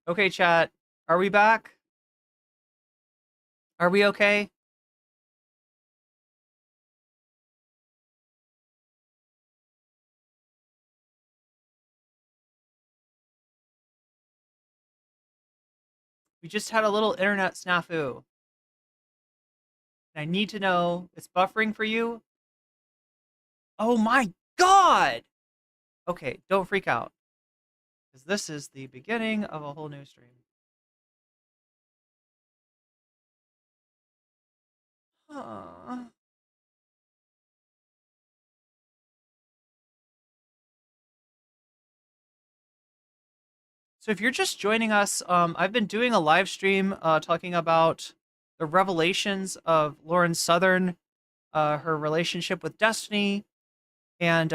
Okay, chat. Are we back? Are we okay? We just had a little internet snafu. I need to know, it's buffering for you? Oh my god! Okay, don't freak out. Because this is the beginning of a whole new stream. Huh. So if you're just joining us, I've been doing a live stream talking about the revelations of Lauren Southern, her relationship with Destiny, and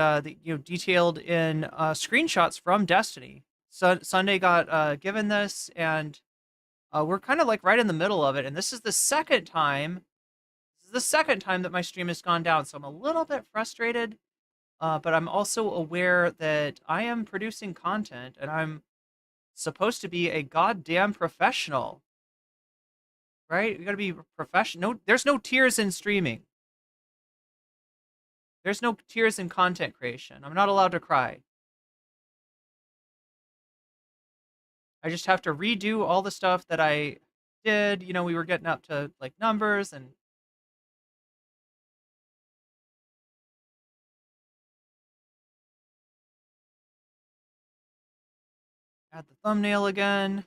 detailed in screenshots from Destiny. So Sunday got given this, and we're kind of like right in the middle of it. And this is the second time. This is the second time that my stream has gone down, so I'm a little bit frustrated. But I'm also aware that I am producing content, and I'm supposed to be a goddamn professional, right? You gotta be professional. No, there's no tears in streaming. There's no tears in content creation. I'm not allowed to cry. I just have to redo all the stuff that I did. You know, we were getting up to like numbers and add the thumbnail again.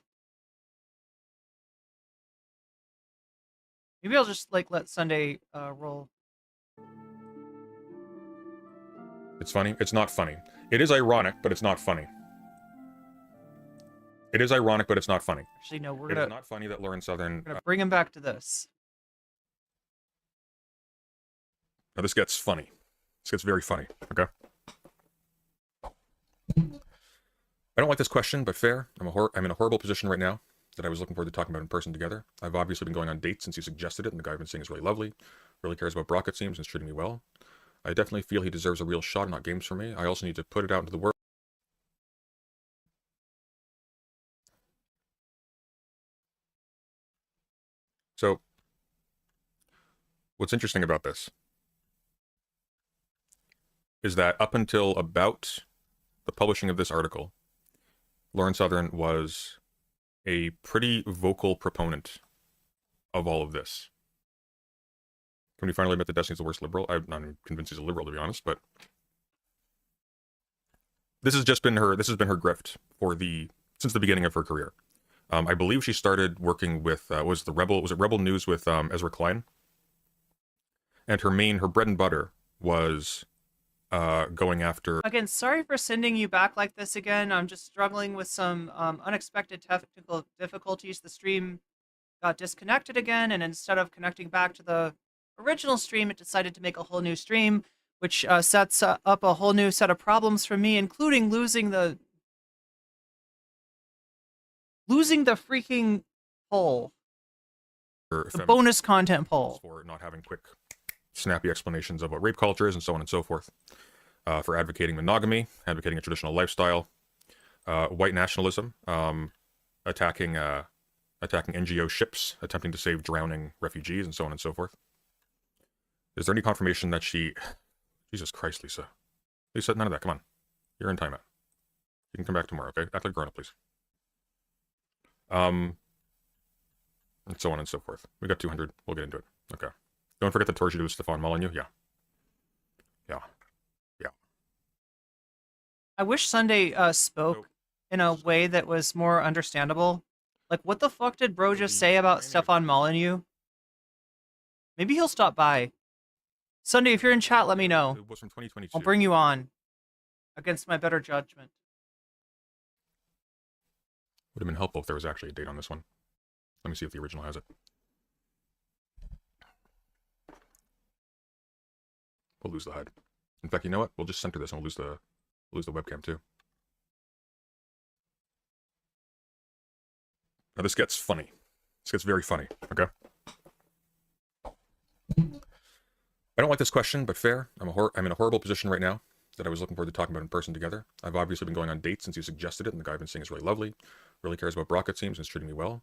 Maybe I'll just like let Sunday roll. It's funny. It's not funny. It is ironic, but it's not funny. It is ironic, but it's not funny. Actually, no, we're It gonna is not funny that Lauren Southern. gonna bring him back to this. Now this gets funny. This gets very funny. Okay. I don't like this question, but fair. I'm in a horrible position right now that I was looking forward to talking about in person together. I've obviously been going on dates since you suggested it, and the guy I've been seeing is really lovely. Really cares about Brock, it seems, and is treating me well. I definitely feel he deserves a real shot and not games for me. I also need to put it out into the world. So, what's interesting about this is that up until about the publishing of this article, Lauren Southern was a pretty vocal proponent of all of this. Can we finally admit that Destiny's the worst liberal? I'm not even convinced he's a liberal, to be honest, but this has been her grift since the beginning of her career. I believe she started working with was it Rebel News with Ezra Klein, and her bread and butter was going after. Again, sorry for sending you back like this again. I'm just struggling with some unexpected technical difficulties. The stream got disconnected again, and instead of connecting back to the original stream, it decided to make a whole new stream, which sets up a whole new set of problems for me, including losing the freaking poll, the bonus content poll, for not having quick, snappy explanations of what rape culture is and so on and so forth, for advocating monogamy, advocating a traditional lifestyle, white nationalism, attacking NGO ships, attempting to save drowning refugees, and so on and so forth. Is there any confirmation that she... Jesus Christ, Lisa. Lisa, none of that. Come on. You're in timeout. You can come back tomorrow, okay? Act like a grown-up, please. And so on and so forth. We got 200. We'll get into it. Okay. Don't forget the tour she did with Stefan Molyneux. Yeah. Yeah. Yeah. I wish Sunday spoke in a way that was more understandable. Like, what the fuck did bro just say about Stefan Molyneux? Maybe he'll stop by. Sunday, if you're in chat, let me know. It was from 2022. I'll bring you on against my better judgment. Would have been helpful if there was actually a date on this one. Let me see if the original has it. We'll lose the HUD. In fact, you know what? We'll just center this and we'll lose the webcam too. Now this gets funny. This gets very funny, okay? I don't like this question, but fair. I'm in a horrible position right now that I was looking forward to talking about in person together. I've obviously been going on dates since you suggested it, and the guy I've been seeing is really lovely, really cares about Brock, it seems, and is treating me well.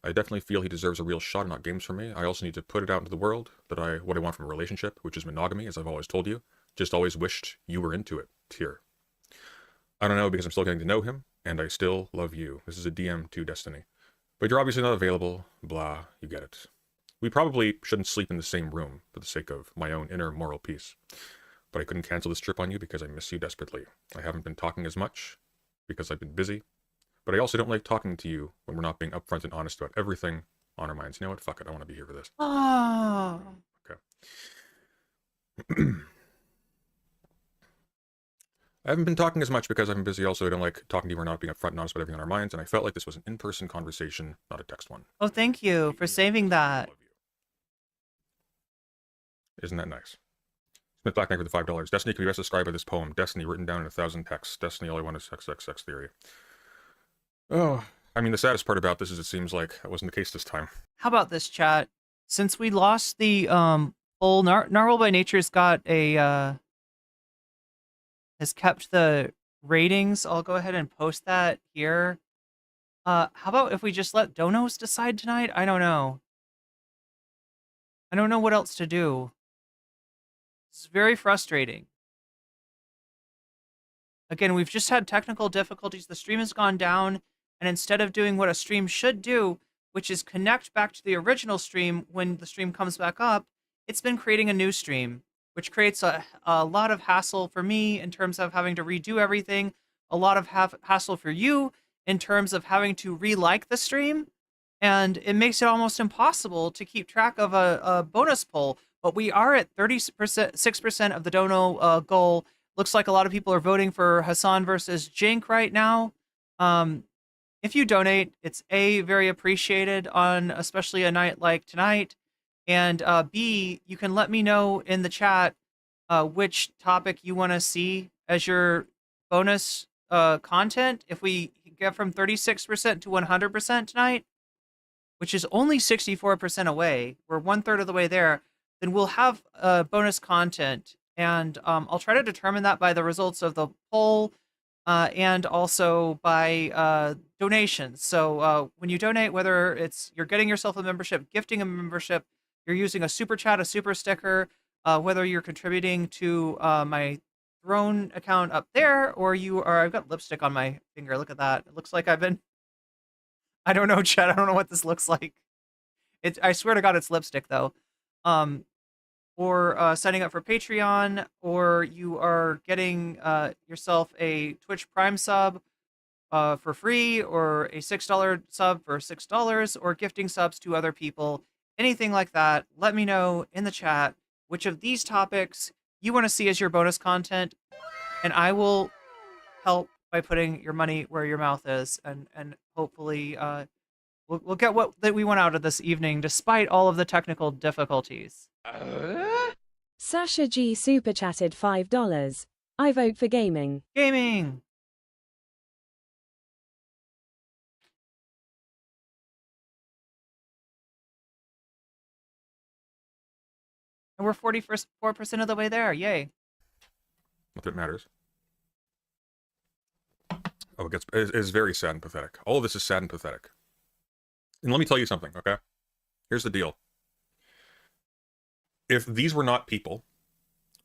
I definitely feel he deserves a real shot and not games from me. I also need to put it out into the world that what I want from a relationship, which is monogamy, as I've always told you. Just always wished you were into it. Tear. I don't know because I'm still getting to know him, and I still love you. This is a DM to Destiny. But you're obviously not available. Blah, you get it. We probably shouldn't sleep in the same room for the sake of my own inner moral peace. But I couldn't cancel this trip on you because I miss you desperately. I haven't been talking as much because I've been busy. But I also don't like talking to you when we're not being upfront and honest about everything on our minds. You know what? Fuck it. I want to be here for this. Oh. Okay. I haven't been talking as much because I've been busy. Also, I don't like talking to you. We're not being upfront and honest about everything on our minds. And I felt like this was an in-person conversation, not a text one. Oh, thank you for saving that. Isn't that nice? Smith Black Knight for the $5. Destiny, can you best describe this poem? Destiny, written down in 1,000 texts. Destiny, all I want is sex, sex, sex theory. Oh, I mean, the saddest part about this is it seems like that wasn't the case this time. How about this, chat? Since we lost the whole Narwhal by Nature's got a has kept the ratings. I'll go ahead and post that here. How about if we just let donos decide tonight? I don't know. I don't know what else to do. It's very frustrating. Again, we've just had technical difficulties. The stream has gone down, and instead of doing what a stream should do, which is connect back to the original stream when the stream comes back up, it's been creating a new stream, which creates a lot of hassle for me in terms of having to redo everything, a lot of hassle for you in terms of having to re-like the stream, and it makes it almost impossible to keep track of a bonus poll. But we are at 36% of the dono goal. Looks like a lot of people are voting for Hassan versus Jink right now. If you donate, it's A, very appreciated on especially a night like tonight, and B, you can let me know in the chat which topic you want to see as your bonus content. If we get from 36% to 100% tonight, which is only 64% away, we're 1/3 of the way there, then we'll have bonus content. And I'll try to determine that by the results of the poll and also by donations. So when you donate, whether it's you're getting yourself a membership, gifting a membership, you're using a super chat, a super sticker, whether you're contributing to my Throne account up there, or you are, I've got lipstick on my finger. Look at that. It looks like I've been, I don't know, chat. I don't know what this looks like. I swear to God, it's lipstick though. Or signing up for Patreon, or you are getting yourself a Twitch Prime sub for free, or a $6 sub for $6, or gifting subs to other people, anything like that. Let me know in the chat which of these topics you want to see as your bonus content, and I will help by putting your money where your mouth is, and hopefully we'll get what that we want out of this evening, despite all of the technical difficulties. Sasha G super chatted $5. I vote for gaming. Gaming. And we're 44% of the way there. Yay. Not that it matters. Oh, it's very sad and pathetic. All of this is sad and pathetic. And let me tell you something, okay? Here's the deal. If these were not people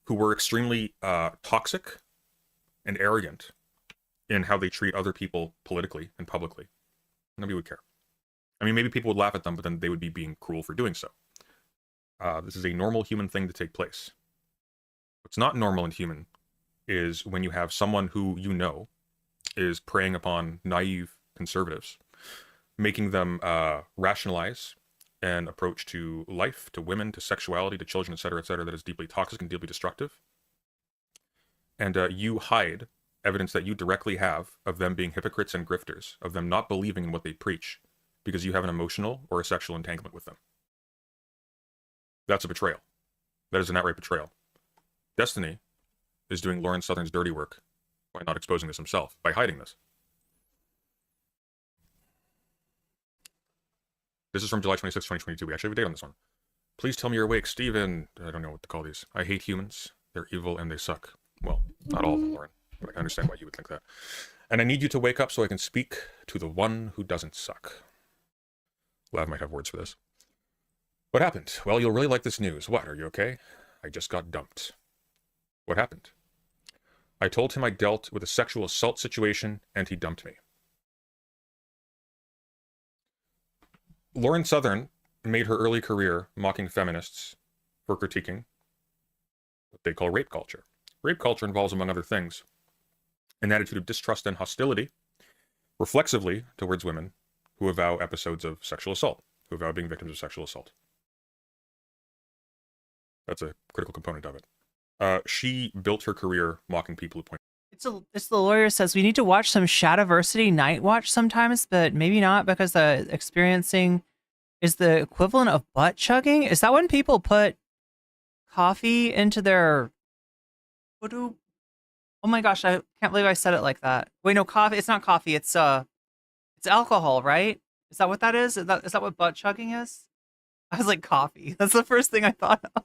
who were extremely toxic and arrogant in how they treat other people politically and publicly, nobody would care. I mean, maybe people would laugh at them, but then they would be being cruel for doing so. This is a normal human thing to take place. What's not normal and human is when you have someone who you know is preying upon naive conservatives, making them rationalize an approach to life, to women, to sexuality, to children, etc., that is deeply toxic and deeply destructive. And you hide evidence that you directly have of them being hypocrites and grifters, of them not believing in what they preach, because you have an emotional or a sexual entanglement with them. That's a betrayal. That is an outright betrayal. Destiny is doing Lauren Southern's dirty work by not exposing this himself, by hiding this. This is from July 26, 2022. We actually have a date on this one. Please tell me you're awake, Steven. I don't know what to call these. I hate humans. They're evil and they suck. Well, not all of them, Lauren. But I can understand why you would think that. And I need you to wake up so I can speak to the one who doesn't suck. Lav might have words for this. What happened? Well, you'll really like this news. What, are you okay? I just got dumped. What happened? I told him I dealt with a sexual assault situation, and he dumped me. Lauren Southern made her early career mocking feminists for critiquing what they call rape culture. Rape culture involves, among other things, an attitude of distrust and hostility, reflexively towards women who avow episodes of sexual assault, who avow being victims of sexual assault. That's a critical component of it. She built her career mocking people who point. It's the lawyer says we need to watch some Shadiversity Night Watch sometimes, but maybe not because the experiencing is the equivalent of butt chugging. Is that when people put coffee into their? Oh my gosh, I can't believe I said it like that. Wait, no, coffee. It's not coffee. It's alcohol, right? Is that what that is? Is that what butt chugging is? I was like, coffee. That's the first thing I thought of.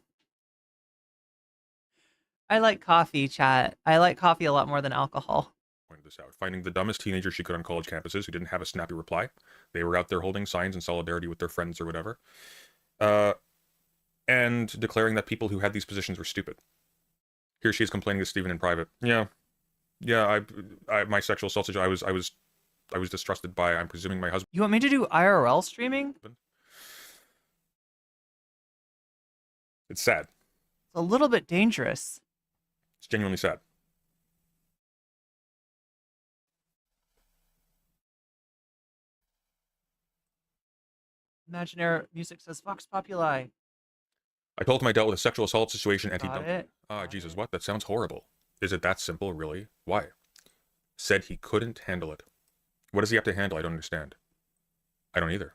I like coffee, chat. I like coffee a lot more than alcohol. Pointed this out. Finding the dumbest teenager she could on college campuses who didn't have a snappy reply. They were out there holding signs in solidarity with their friends or whatever. And declaring that people who had these positions were stupid. Here she is complaining to Stephen in private. Yeah, my sexual assault situation, I was distrusted by, I'm presuming, my husband. You want me to do IRL streaming? It's sad. It's a little bit dangerous. It's genuinely sad. Imaginary music says Vox Populi. I told him I dealt with a sexual assault situation and he Got dumped me. it. Ah, Jesus, what? That sounds horrible. Is it that simple, really? Why? Said he couldn't handle it. What does he have to handle? I don't understand. I don't either.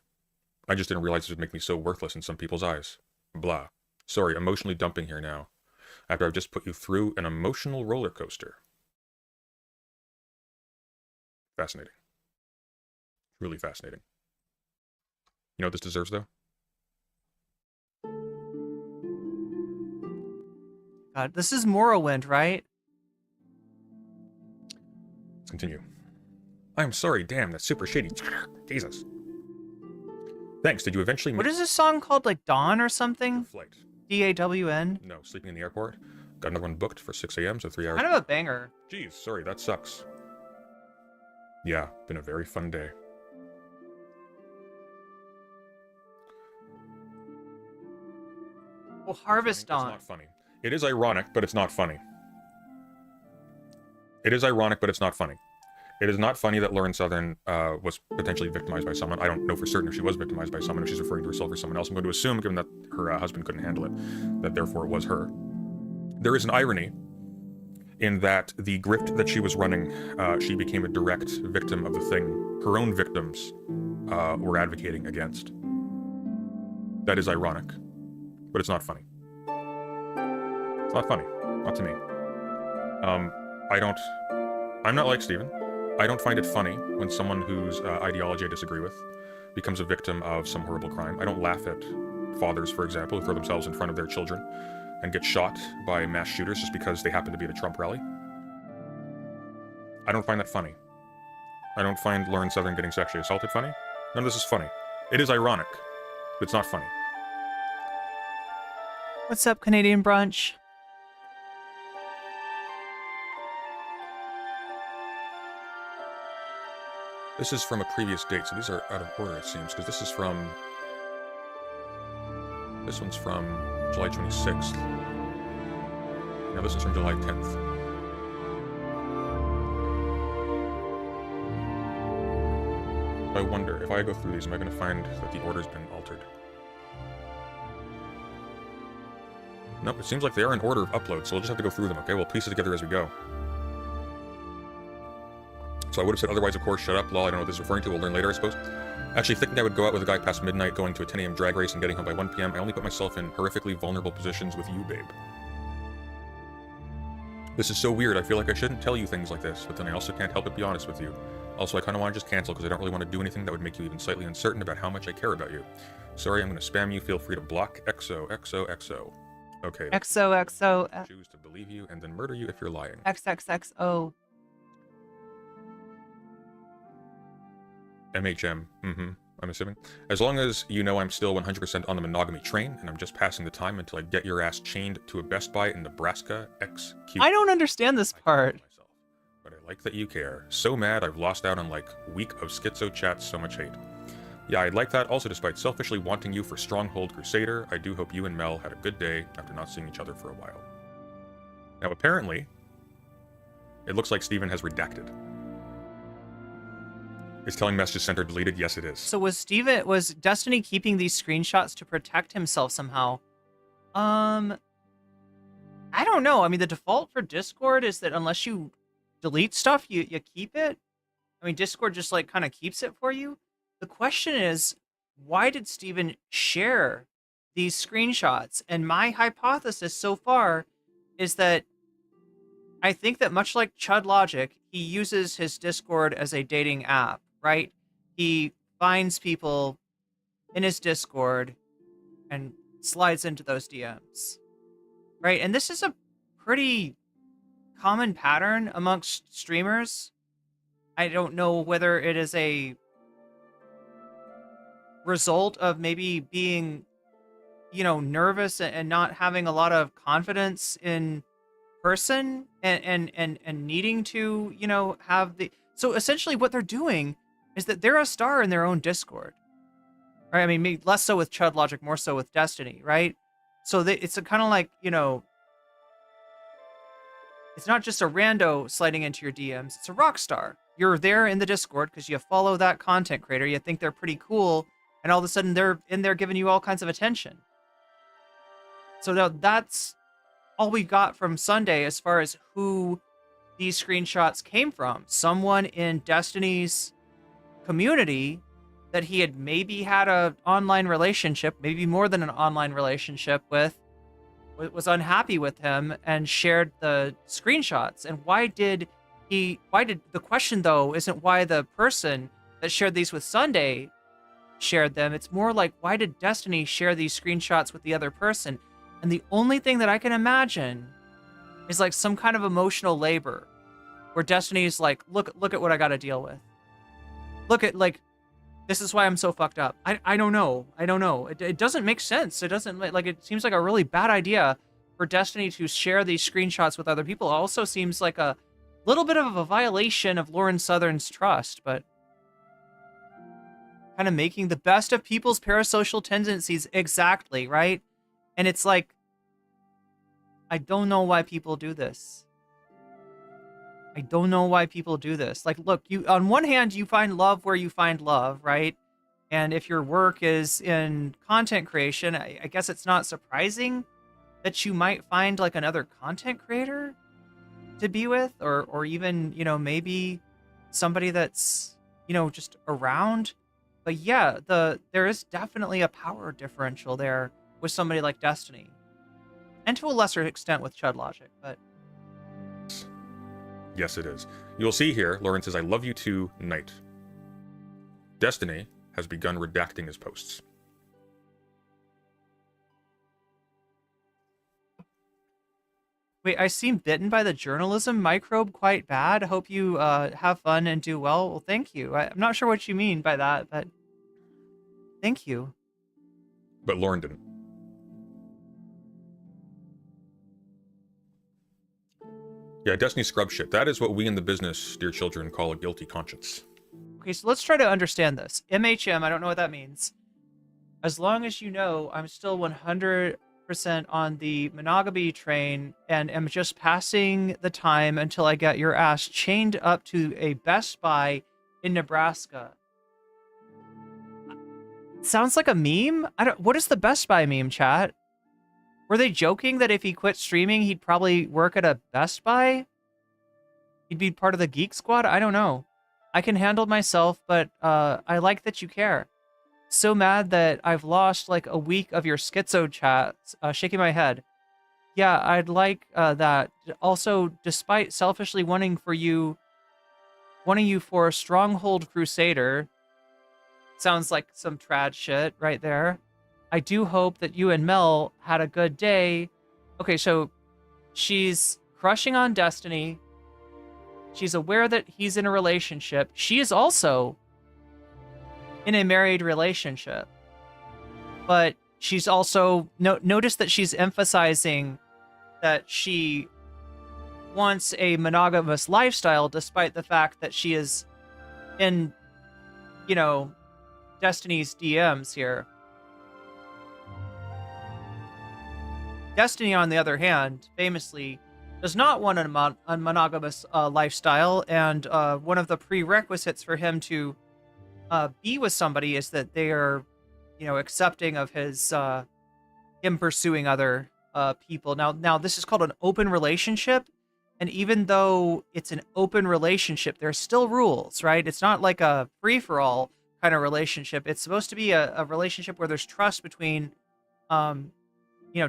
I just didn't realize it would make me so worthless in some people's eyes. Blah. Sorry, emotionally dumping here now. After I've just put you through an emotional roller coaster. Fascinating. Really fascinating. You know what this deserves, though? God, this is Morrowind, right? Let's continue. I'm sorry, damn, that's super shitty. Jesus. Thanks, did you eventually... What is this song called? Like Dawn or Your something? flight? DAWN? No, sleeping in the airport. Got another one booked for 6 a.m., so 3 hours. Kind of a banger. Jeez, sorry, that sucks. Yeah, been a very fun day. Well, Harvest It's Dawn. not funny. It is ironic, but it's not funny. It is ironic, but it's not funny. It is not funny that Lauren Southern was potentially victimized by someone. I don't know for certain if she was victimized by someone, if she's referring to herself or someone else. I'm going to assume, given that her husband couldn't handle it, that therefore it was her. There is an irony in that the grift that she was running, she became a direct victim of the thing her own victims were advocating against. That is ironic, but it's not funny. It's not funny. Not to me. I'm not like Stephen. I don't find it funny when someone whose ideology I disagree with becomes a victim of some horrible crime. I don't laugh at fathers, for example, who throw themselves in front of their children and get shot by mass shooters just because they happen to be at a Trump rally. I don't find that funny. I don't find Lauren Southern getting sexually assaulted funny. None of this is funny. It is ironic, but it's not funny. What's up, Canadian Brunch? This is from a previous date, so these are out of order, it seems, because this one's from July 26th. Now this is from July 10th. I wonder, if I go through these, am I going to find that the order's been altered? Nope, it seems like they are in order of upload, so we'll just have to go through them, okay? We'll piece it together as we go. So I would have said otherwise, of course, shut up, lol, I don't know what this is referring to, we'll learn later, I suppose. Actually, thinking I would go out with a guy past midnight, going to a 10 a.m. drag race and getting home by 1 p.m., I only put myself in horrifically vulnerable positions with you, babe. This is so weird, I feel like I shouldn't tell you things like this, but then I also can't help but be honest with you. Also, I kind of want to just cancel because I don't really want to do anything that would make you even slightly uncertain about how much I care about you. Sorry, I'm going to spam you, feel free to block XOXOXO. Okay. XOXO Choose to believe you and then murder you if you're lying. XXXO. MHM. I'm assuming. As long as you know I'm still 100% on the monogamy train, and I'm just passing the time until I get your ass chained to a Best Buy in Nebraska, XQ. I don't understand this part. Myself, but I like that you care. So mad I've lost out on like week of schizo chats, so much hate. Yeah, I'd like that. Also, despite selfishly wanting you for Stronghold Crusader, I do hope you and Mel had a good day after not seeing each other for a while. Now, apparently, it looks like Steven has redacted. Is telling messages center deleted? Yes, it is. So was Destiny keeping these screenshots to protect himself somehow? I don't know. I mean, the default for Discord is that unless you delete stuff, you keep it. I mean, Discord just like kind of keeps it for you. The question is, why did Steven share these screenshots? And my hypothesis so far is that I think that much like Chud Logic, he uses his Discord as a dating app, right? He finds people in his Discord and slides into those DMs, right? And this is a pretty common pattern amongst streamers. I don't know whether it is a result of maybe being, nervous and not having a lot of confidence in person and needing to, have the... So essentially what they're doing is that they're a star in their own Discord, right? I mean, maybe less so with Chud Logic, more so with Destiny, right? So it's kind of like, it's not just a rando sliding into your DMs. It's a rock star. You're there in the Discord because you follow that content creator. You think they're pretty cool. And all of a sudden they're in there giving you all kinds of attention. So now that's all we got from Sunday as far as who these screenshots came from. Someone in Destiny's community that he had maybe had an online relationship, maybe more than an online relationship with, was unhappy with him and shared the screenshots. And the question though isn't why the person that shared these with Sunday shared them. It's more like, why did Destiny share these screenshots with the other person? And the only thing that I can imagine is like some kind of emotional labor where Destiny's like, look at what I got to deal with. Look at, like, this is why I'm so fucked up. I don't know. It doesn't make sense. It doesn't, like, it seems like a really bad idea for Destiny to share these screenshots with other people. It also seems like a little bit of a violation of Lauren Southern's trust, but kind of making the best of people's parasocial tendencies. Exactly, right? And it's like, I don't know why people do this. I don't know why people do this. Like, look, on one hand, you find love where you find love, right? And if your work is in content creation, I guess it's not surprising that you might find like another content creator to be with, or even, maybe somebody that's, just around. But yeah, there is definitely a power differential there with somebody like Destiny. And to a lesser extent with Chud Logic, but... Yes, it is. You'll see here, Lauren says, I love you too, Knight. Destiny has begun redacting his posts. Wait, I seem bitten by the journalism microbe quite bad. Hope you have fun and do well. Well, thank you. I'm not sure what you mean by that, but thank you. But Lauren didn't. Yeah, Destiny scrub shit. That is what we in the business, dear children, call a guilty conscience. Okay, so let's try to understand this. MHM, I don't know what that means. As long as you know, I'm still 100% on the monogamy train and am just passing the time until I get your ass chained up to a Best Buy in Nebraska. Sounds like a meme? What is the Best Buy meme, chat? Were they joking that if he quit streaming, he'd probably work at a Best Buy? He'd be part of the Geek Squad? I don't know. I can handle myself, but I like that you care. So mad that I've lost like a week of your schizo chats. Shaking my head. Yeah, I'd like that. Also, despite selfishly wanting you for a Stronghold Crusader, sounds like some trad shit right there. I do hope that you and Mel had a good day Okay, so she's crushing on Destiny. She's aware that he's in a relationship. She is also in a married relationship. But she's also notice that she's emphasizing that she wants a monogamous lifestyle despite the fact that she is in, you know, Destiny's DMs here. Destiny, on the other hand, famously does not want a monogamous lifestyle, and one of the prerequisites for him to be with somebody is that they are, accepting of his him pursuing other people. Now this is called an open relationship, and even though it's an open relationship, there's still rules, right? It's not like a free for all kind of relationship. It's supposed to be a relationship where there's trust between um,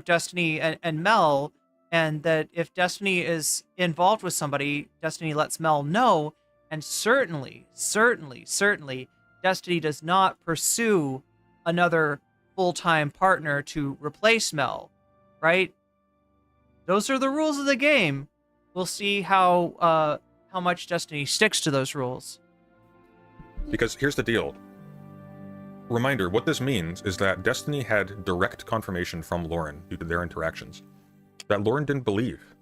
Destiny and Mel, and that if Destiny is involved with somebody, Destiny lets Mel know, and certainly, Destiny does not pursue another full-time partner to replace Mel, right? Those are the rules of the game. We'll see how much Destiny sticks to those rules. Because here's the deal. Reminder, what this means is that Destiny had direct confirmation from Lauren due to their interactions that Lauren didn't believe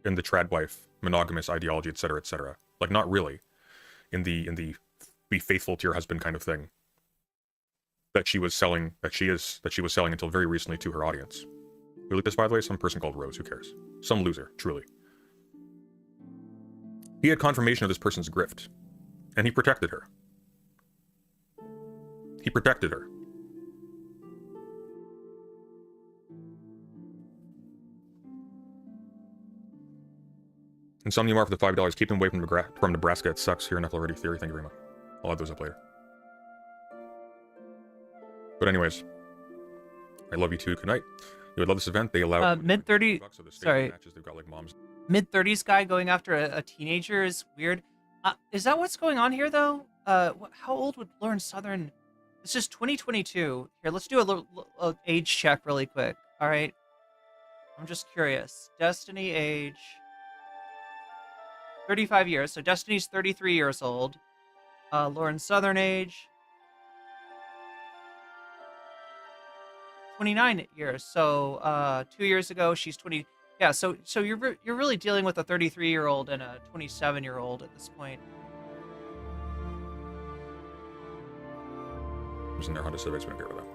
in the trad wife, monogamous ideology, etc., etc. Like, not really. In the be faithful to your husband kind of thing that she was selling, that she was selling until very recently to her audience. Who leaked this, by the way? Some person called Rose. Who cares? Some loser, truly. He had confirmation of this person's grift, and he protected her. He protected her. Insomnia Mar for the $5. Keep them away from Nebraska. It sucks. Here enough already. Theory. Thank you very much. I'll add those up later. But anyways, I love you too. Good night. You would love this event. They allow mid-30. Sorry. Matches. They've got like moms. Mid-30s guy going after a teenager is weird. Is that what's going on here though? How old would Lauren Southern? This is 2022. Here, let's do a little age check really quick. All right. I'm just curious. Destiny age 35 years. So Destiny's 33 years old. Lauren Southern age 29 years. So 2 years ago she's 20. Yeah, so you're really dealing with a 33-year-old and a 27-year-old at this point. In their Honda Civics, we don't care about that.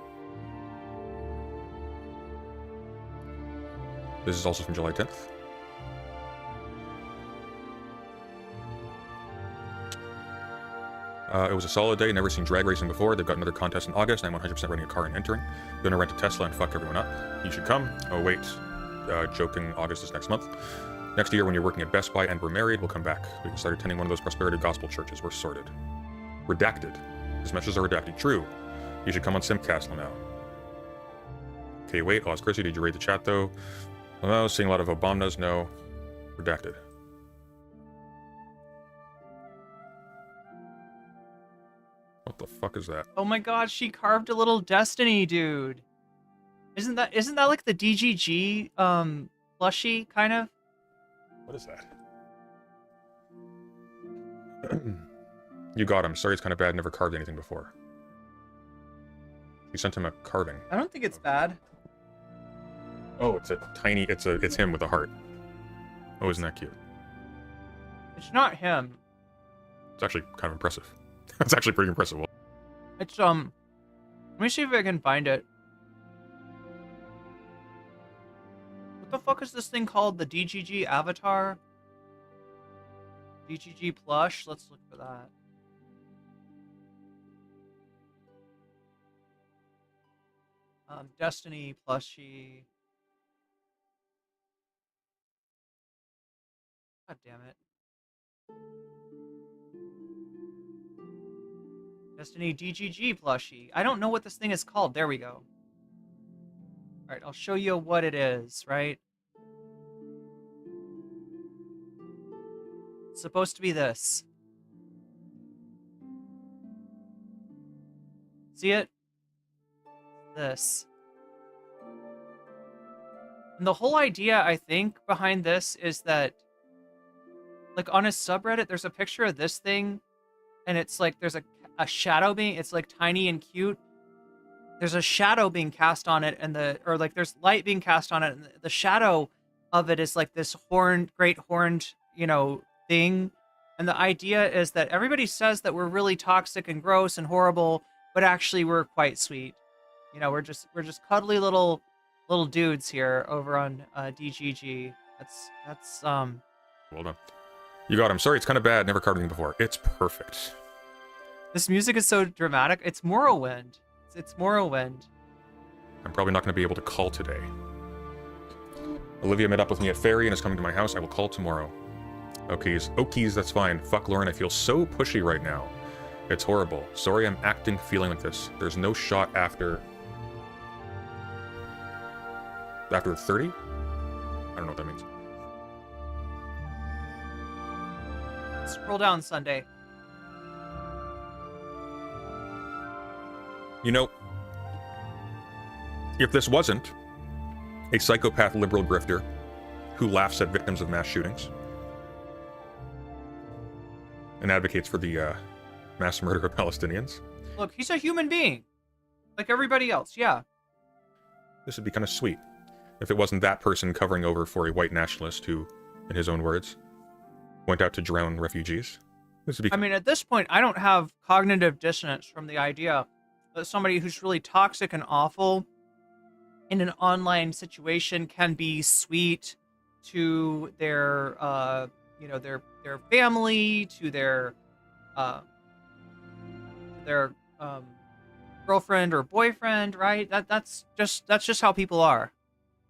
This is also from July 10th. It was a solid day, never seen drag racing before. They've got another contest in August. I'm 100% renting a car and entering. Gonna rent a Tesla and fuck everyone up. You should come. Oh wait, joking, August is next month. Next year when you're working at Best Buy and we're married, we'll come back. We can start attending one of those prosperity gospel churches. We're sorted. Redacted. His messages are redacted. True. You should come on Simcastle now. Okay, wait. I'll ask Chrissy. Did you read the chat, though? No. Seeing a lot of Obama's. No. Redacted. What the fuck is that? Oh my god, she carved a little Destiny, dude. Isn't that like the DGG plushy, kind of? What is that? You got him. Sorry, it's kind of bad. Never carved anything before. You sent him a carving. I don't think it's bad. Oh, it's a tiny. It's him with a heart. Oh, isn't that cute? It's not him. It's actually kind of impressive. It's actually pretty impressive. It's let me see if I can find it. What the fuck is this thing called? The DGG avatar? DGG plush? Let's look for that. Destiny plushie. God damn it. Destiny DGG plushie. I don't know what this thing is called. There we go. Alright, I'll show you what it is, right? It's supposed to be this. See it? This. And the whole idea, I think, behind this is that, like, on his subreddit, there's a picture of this thing, and it's like there's a shadow being, it's like tiny and cute. There's a shadow being cast on it, and like there's light being cast on it, and the shadow of it is like this great horned, thing. And the idea is that everybody says that we're really toxic and gross and horrible, but actually we're quite sweet. We're just cuddly little dudes here over on DGG. That's Well done. You got him. Sorry, it's kind of bad. Never carded me before. It's perfect. This music is so dramatic. It's Morrowind. It's Morrowind. I'm probably not going to be able to call today. Olivia met up with me at Ferry and is coming to my house. I will call tomorrow. Okies, that's fine. Fuck Lauren, I feel so pushy right now. It's horrible. Sorry I'm acting, feeling like this. There's no shot after 30? I don't know what that means. Scroll down, Sunday. You know, if this wasn't a psychopath liberal grifter who laughs at victims of mass shootings and advocates for the mass murder of Palestinians, Look, he's a human being, like everybody else. Yeah. this would be kind of sweet. If it wasn't that person covering over for a white nationalist who, in his own words, went out to drown refugees. This would be. I mean, at this point, I don't have cognitive dissonance from the idea that somebody who's really toxic and awful in an online situation can be sweet to their, their family, to their girlfriend or boyfriend, right? That's just how people are.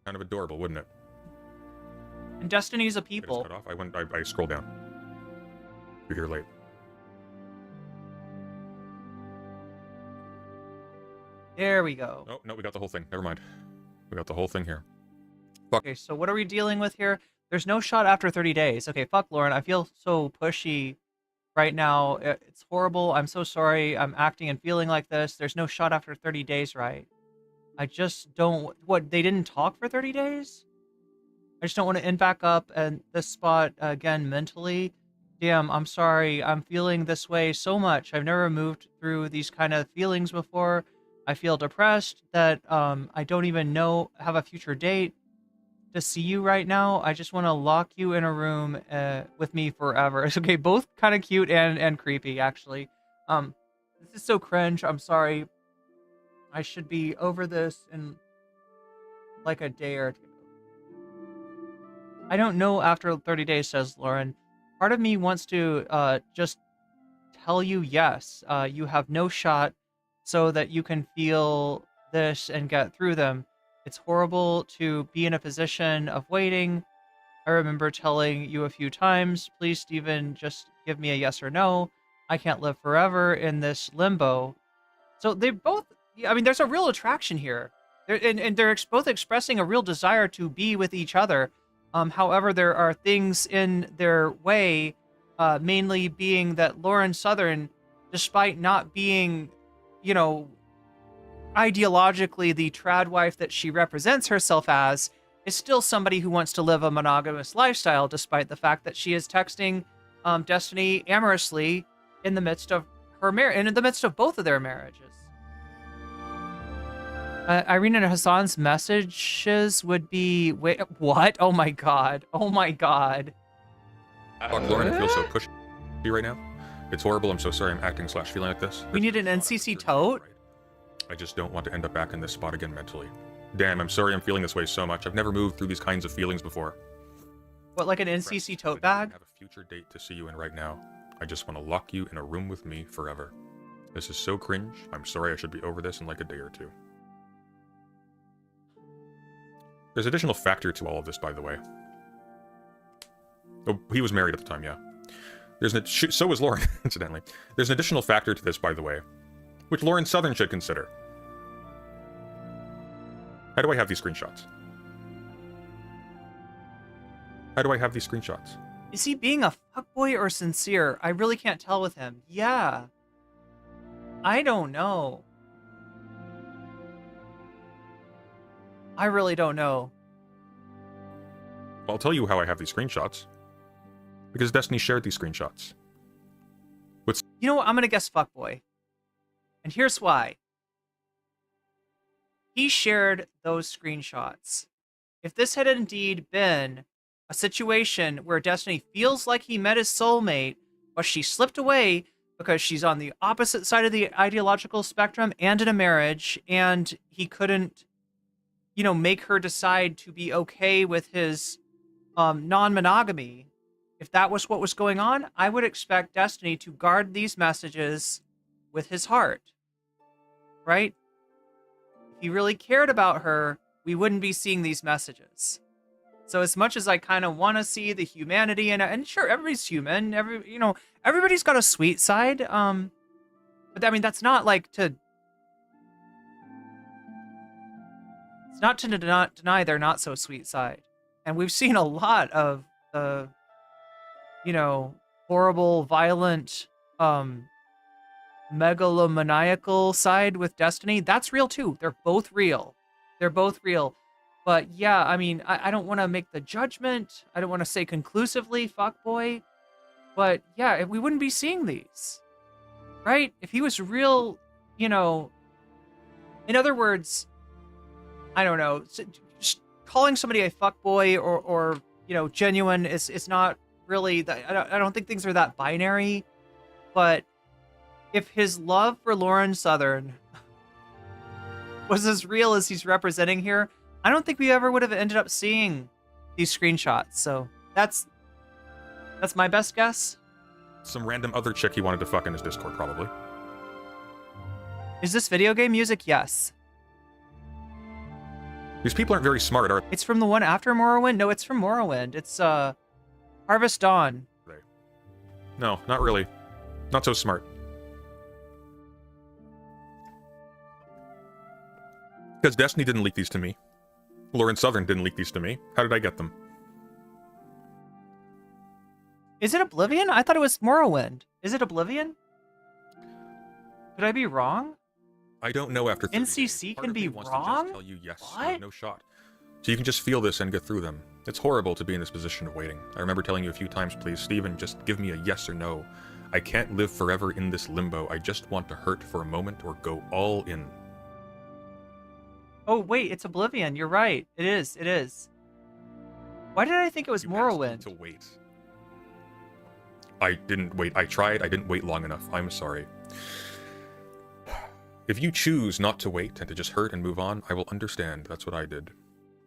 Kind of adorable, wouldn't it? And Destiny's a I just people. cut off. I scrolled down. You're here late. There we go. Oh, no, we got the whole thing. Never mind. We got the whole thing here. Okay, so what are we dealing with here? There's no shot after 30 days. Okay, fuck Lauren. I feel so pushy right now. It's horrible. I'm so sorry. I'm acting and feeling like this. There's no shot after 30 days, right? I just don't... What, they didn't talk for 30 days? I just don't want to end back up at this spot again mentally. Damn, I'm sorry. I'm feeling this way so much. I've never moved through these kind of feelings before. I feel depressed that I don't even have a future date to see you right now. I just want to lock you in a room with me forever. It's okay, both kind of cute and creepy, actually. This is so cringe. I'm sorry. I should be over this in like a day or two. I don't know after 30 days, says Lauren. Part of me wants to just tell you yes. You have no shot so that you can feel this and get through them. It's horrible to be in a position of waiting. I remember telling you a few times, please, Steven, just give me a yes or no. I can't live forever in this limbo. So they both, I mean, there's a real attraction here. They're both expressing a real desire to be with each other. However, there are things in their way, mainly being that Lauren Southern, despite not being, ideologically the trad wife that she represents herself as, is still somebody who wants to live a monogamous lifestyle, despite the fact that she is texting Destiny amorously in the midst of her marriage, and in the midst of both of their marriages. Irene and Hassan's messages would be, wait, what? Oh my god. Oh my god. Fuck Lauren, I feel so pushy right now. It's horrible. I'm so sorry I'm acting / feeling like this. We need an NCC tote? I just don't want to end up back in this spot again mentally. Damn, I'm sorry I'm feeling this way so much. I've never moved through these kinds of feelings before. What, like an NCC tote bag? I have a future date to see you in right now. I just want to lock you in a room with me forever. This is so cringe. I'm sorry, I should be over this in like a day or two. There's an additional factor to all of this, by the way. Oh, he was married at the time, yeah. So was Lauren, incidentally. There's an additional factor to this, by the way, which Lauren Southern should consider. How do I have these screenshots? How do I have these screenshots? Is he being a fuckboy or sincere? I really can't tell with him. Yeah. I don't know. I really don't know. I'll tell you how I have these screenshots. Because Destiny shared these screenshots. You know what? I'm going to guess fuckboy. And here's why. He shared those screenshots. If this had indeed been a situation where Destiny feels like he met his soulmate, but she slipped away because she's on the opposite side of the ideological spectrum and in a marriage, and he couldn't, make her decide to be okay with his non-monogamy. If that was what was going on, I would expect Destiny to guard these messages with his heart. Right? If he really cared about her, we wouldn't be seeing these messages. So as much as I kind of want to see the humanity and sure, everybody's human. Everybody's got a sweet side. But I mean, that's not like to. It's not to deny their not so sweet side. And we've seen a lot of the, horrible, violent, megalomaniacal side with Destiny. That's real too. They're both real. But yeah, I mean, I don't want to make the judgment. I don't want to say conclusively, fuckboy. But yeah, we wouldn't be seeing these. Right? If he was real, in other words, I don't know, just calling somebody a fuckboy or genuine is not really, I don't think things are that binary. But if his love for Lauren Southern was as real as he's representing here, I don't think we ever would have ended up seeing these screenshots. So that's my best guess. Some random other chick he wanted to fuck in his Discord, probably. Is this video game music? Yes. These people aren't very smart, are It's from the one after Morrowind? No, it's from Morrowind. It's Harvest Dawn. they? No, not really. Not so smart. Because Destiny didn't leak these to me. Lauren Southern didn't leak these to me. How did I get them? Is it Oblivion? I thought it was Morrowind. Is it Oblivion? Could I be wrong? I don't know after 30 NCC days. Part can of me be wants to wrong? just tell you yes, What? no shot. So you can just feel this and get through them. It's horrible to be in this position of waiting. I remember telling you a few times, please, Steven, just give me a yes or no. I can't live forever in this limbo. I just want to hurt for a moment or go all in. Oh, wait, it's Oblivion. You're right. It is. Why did I think it was You asked me Morrowind? to wait. I didn't wait. I tried. I didn't wait long enough. I'm sorry. If you choose not to wait and to just hurt and move on, I will understand. That's what I did.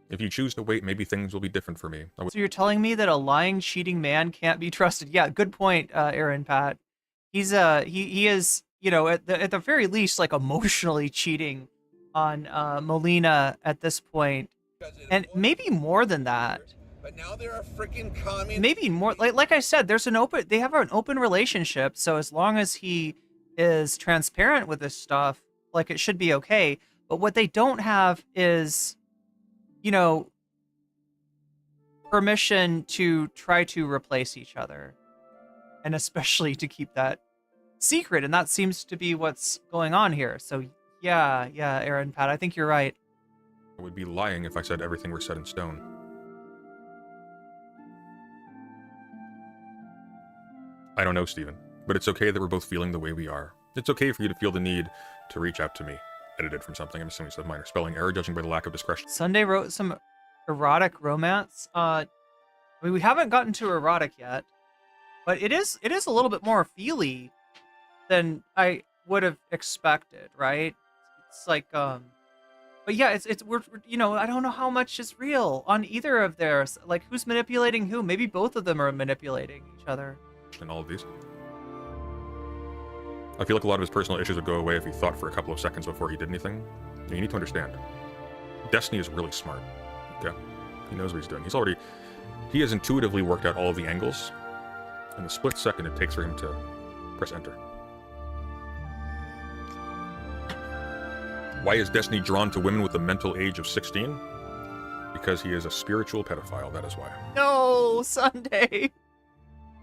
If you choose to wait, maybe things will be different for me. So you're telling me that a lying, cheating man can't be trusted? Yeah, good point, Aaron Pat. He's he is, at the very least, like emotionally cheating on Molina at this point, and maybe more than that. But now they're a freaking communist. Maybe more. Like I said, they have an open relationship. So as long as he is transparent with this stuff, like it should be okay. But what they don't have is, permission to try to replace each other, and especially to keep that secret. And that seems to be what's going on here. So yeah, Aaron Pat, I think you're right. I would be lying if I said everything were set in stone. I don't know, Steven, but it's okay that we're both feeling the way we are. It's okay for you to feel the need to reach out to me. Edited from something. I'm assuming it's a minor spelling error, judging by the lack of discretion. Sunday wrote some erotic romance. I mean, we haven't gotten to erotic yet, but it is a little bit more feely than I would have expected, right? It's like, but yeah, we're I don't know how much is real on either of theirs. Like, who's manipulating who? Maybe both of them are manipulating each other. And all of these. I feel like a lot of his personal issues would go away if he thought for a couple of seconds before he did anything. You need to understand. Destiny is really smart. Okay? He knows what he's doing. He has intuitively worked out all of the angles in the split second it takes for him to press enter. Why is Destiny drawn to women with the mental age of 16? Because he is a spiritual pedophile, that is why. No, Sunday.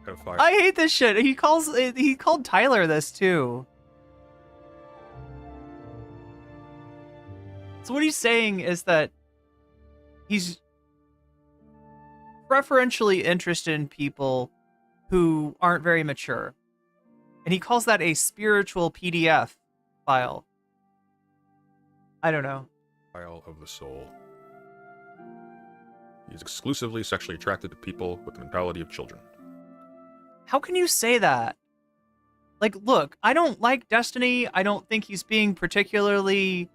Pedophile. I hate this shit. He called Tyler this too. So what he's saying is that he's preferentially interested in people who aren't very mature. And he calls that a spiritual PDF file. I don't know. File of the soul. He is exclusively sexually attracted to people with the mentality of children. How can you say that? Like, look, I don't like Destiny. I don't think he's being particularly,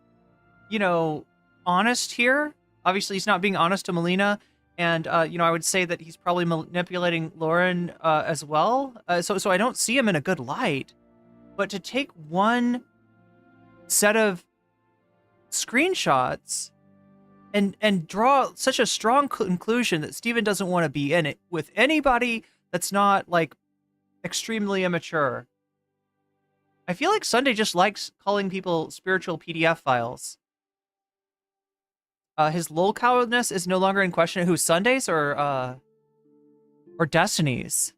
honest here. Obviously, he's not being honest to Melina. And, I would say that he's probably manipulating Lauren as well. So I don't see him in a good light. But to take one set of screenshots and draw such a strong conclusion that Steven doesn't want to be in it with anybody that's not, like, extremely immature. I feel like Sunday just likes calling people spiritual PDF files. His lolcowedness is no longer in question. Who, Sunday's or Destiny's?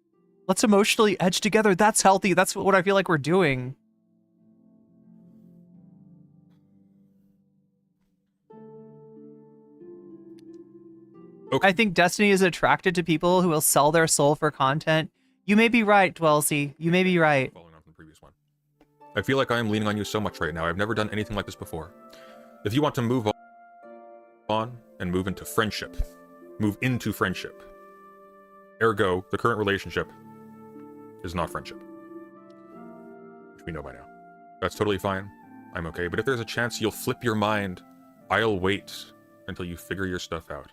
Let's emotionally edge together. That's healthy. That's what I feel like we're doing. Okay. I think Destiny is attracted to people who will sell their soul for content. You may be right, Dwellsy. You may be right. Following on from the previous one. I feel like I am leaning on you so much right now. I've never done anything like this before. If you want to move on and move into friendship. Ergo, the current relationship is not friendship. Which we know by now. That's totally fine. I'm okay. But if there's a chance you'll flip your mind, I'll wait until you figure your stuff out.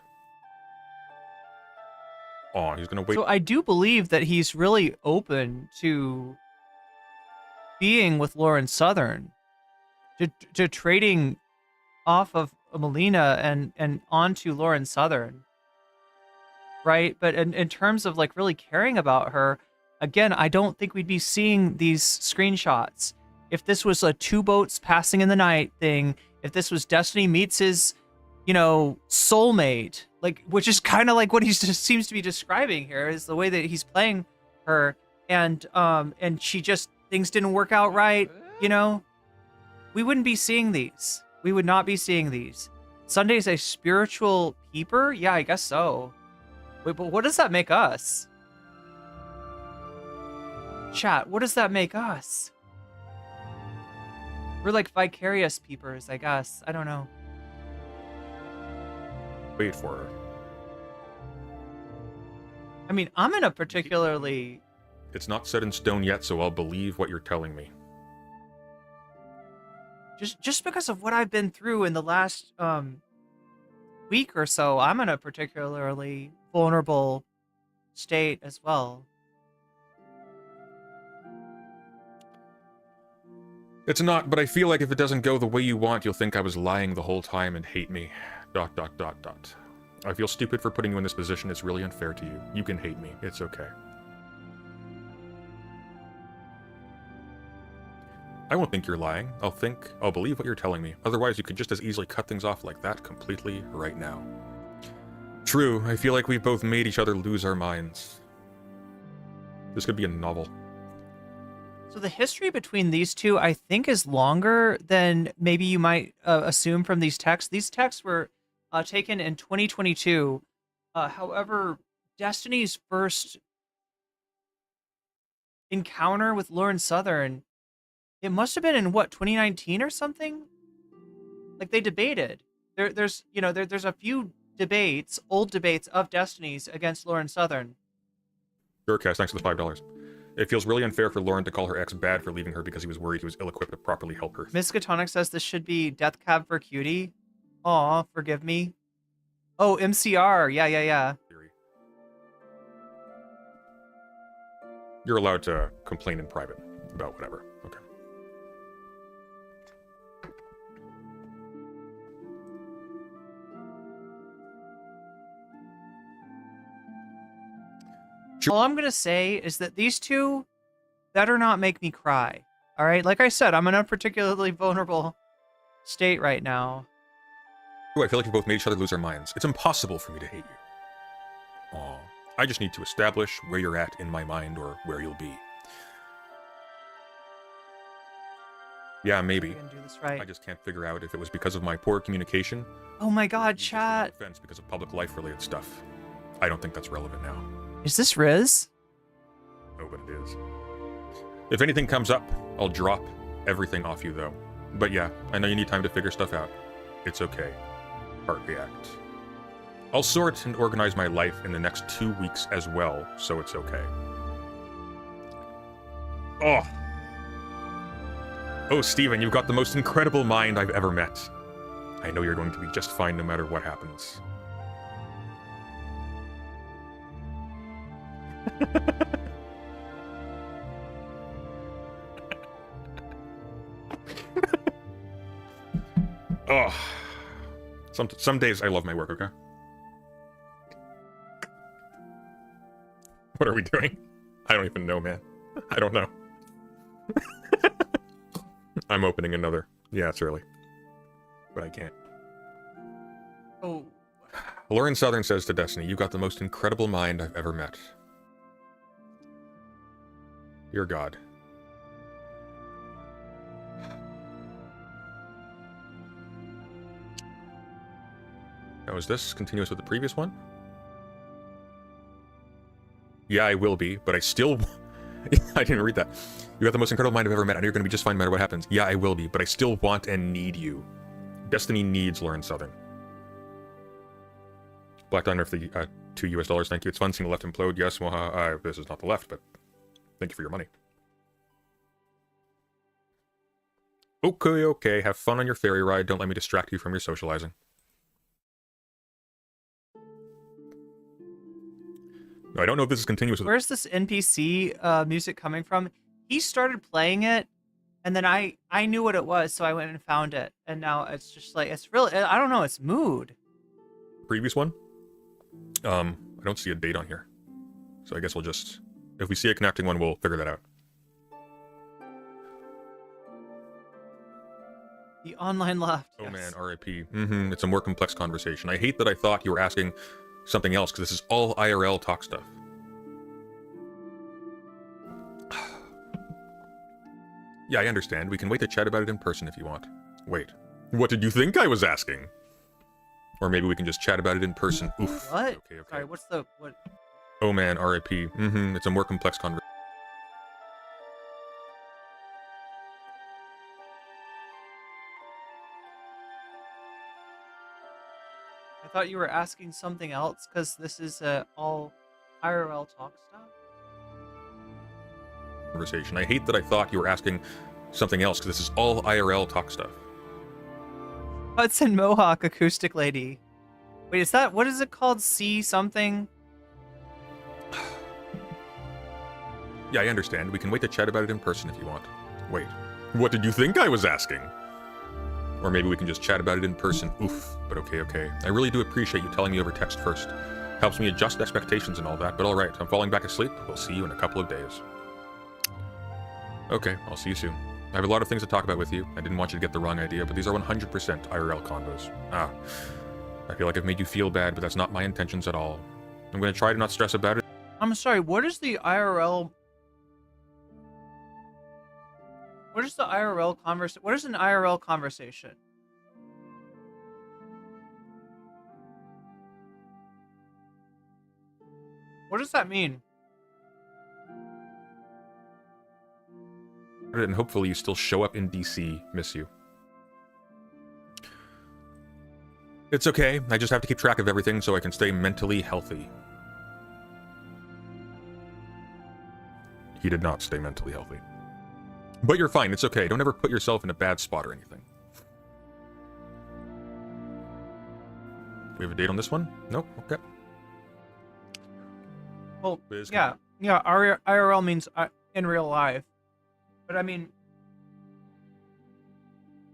Oh, he's gonna wait. So I do believe that he's really open to being with Lauren Southern, to trading off of Melina and onto Lauren Southern, right? But in terms of like really caring about her, again, I don't think we'd be seeing these screenshots. If this was a two boats passing in the night thing, if this was Destiny meets his, soulmate, like, which is kind of like what he just seems to be describing here, is the way that he's playing her, and she just, things didn't work out right, we wouldn't be seeing these. We would not be seeing these. Sunday's a spiritual peeper? Yeah, I guess so. Wait, but what does that make us? Chat, what does that make us? We're like vicarious peepers, I guess. I don't know. Wait for her. I mean, I'm in a particularly... It's not set in stone yet, so I'll believe what you're telling me. Just because of what I've been through in the last week or so, I'm in a particularly vulnerable state as well. It's not, but I feel like if it doesn't go the way you want, you'll think I was lying the whole time and hate me. ... I feel stupid for putting you in this position. It's really unfair to you. You can hate me. It's okay. I won't think you're lying. I'll believe what you're telling me. Otherwise, you could just as easily cut things off like that completely right now. True, I feel like we've both made each other lose our minds. This could be a novel. So the history between these two, I think, is longer than maybe you might assume from these texts. These texts were taken in 2022. However, Destiny's first encounter with Lauren Southern, it must have been in, 2019 or something? Like, they debated. There's a few debates, old debates of Destiny's against Lauren Southern. Durcast, thanks for the $5. It feels really unfair for Lauren to call her ex bad for leaving her because he was worried he was ill-equipped to properly help her. Miskatonic says this should be Death Cab for Cutie. Aw, forgive me. Oh, MCR. Yeah. You're allowed to complain in private about whatever. Okay. All I'm going to say is that these two better not make me cry. All right? Like I said, I'm in a particularly vulnerable state right now. Ooh, I feel like we both made each other lose our minds. It's impossible for me to hate you. Aw. I just need to establish where you're at in my mind or where you'll be. Yeah, maybe. I'm gonna do this right. I just can't figure out if it was because of my poor communication. Oh my god, Just chat. no offense because of public life-related stuff. I don't think that's relevant now. Is this Riz? Oh, but it is. If anything comes up, I'll drop everything off you, though. But yeah, I know you need time to figure stuff out. It's okay. Heart react. I'll sort and organize my life in the next 2 weeks as well, so it's okay. Oh. Oh, Steven, you've got the most incredible mind I've ever met. I know you're going to be just fine no matter what happens. Oh. Some days I love my work, okay? What are we doing? I don't even know, man. I don't know. I'm opening another. Yeah, it's early. But I can't. Oh. Lauren Southern says to Destiny, "You got the most incredible mind I've ever met." Dear God. Now, is this continuous with the previous one? Yeah, I will be, but I still... I didn't read that. You got the most incredible mind I've ever met. I know you're going to be just fine no matter what happens. Yeah, I will be, but I still want and need you. Destiny needs Lauren Southern. Black Diner for the $2 US. Thank you. It's fun seeing the left implode. Yes, well, this is not the left, but thank you for your money. Okay, okay. Have fun on your ferry ride. Don't let me distract you from your socializing. No, I don't know if this is continuous with... Where's this NPC music coming from? He started playing it, and then I knew what it was, so I went and found it. And now it's just like, it's really, I don't know, it's mood. Previous one? I don't see a date on here. So I guess we'll just... If we see a connecting one, we'll figure that out. The online left. Oh yes. man, RIP. It's a more complex conversation. I hate that I thought you were asking something else, because this is all IRL talk stuff. Yeah, I understand. We can wait to chat about it in person if you want. Wait. What did you think I was asking? Or maybe we can just chat about it in person. Oof. What? Okay, okay. Sorry, what's the... what? Oh man, RIP. It's a more complex conversation. I thought you were asking something else, because this is all IRL talk stuff. Conversation. I hate that I thought you were asking something else, because this is all IRL talk stuff. Hudson Mohawk Acoustic Lady. Wait, is that, what is it called? C something? Yeah, I understand. We can wait to chat about it in person if you want. Wait. What did you think I was asking? Or maybe we can just chat about it in person. Oof. But okay, okay. I really do appreciate you telling me over text first. Helps me adjust expectations and all that, but alright, I'm falling back asleep. We'll see you in a couple of days. Okay, I'll see you soon. I have a lot of things to talk about with you. I didn't want you to get the wrong idea, but these are 100% IRL convos. I feel like I've made you feel bad, but that's not my intentions at all. I'm going to try to not stress about it. I'm sorry, what is the IRL... What is the IRL conversation? What is an IRL conversation? What does that mean? And hopefully you still show up in DC. Miss you. It's okay. I just have to keep track of everything so I can stay mentally healthy. He did not stay mentally healthy. But you're fine. It's okay. Don't ever put yourself in a bad spot or anything. We have a date on this one? Nope. Okay. Well, yeah. Yeah, IRL means in real life. But I mean,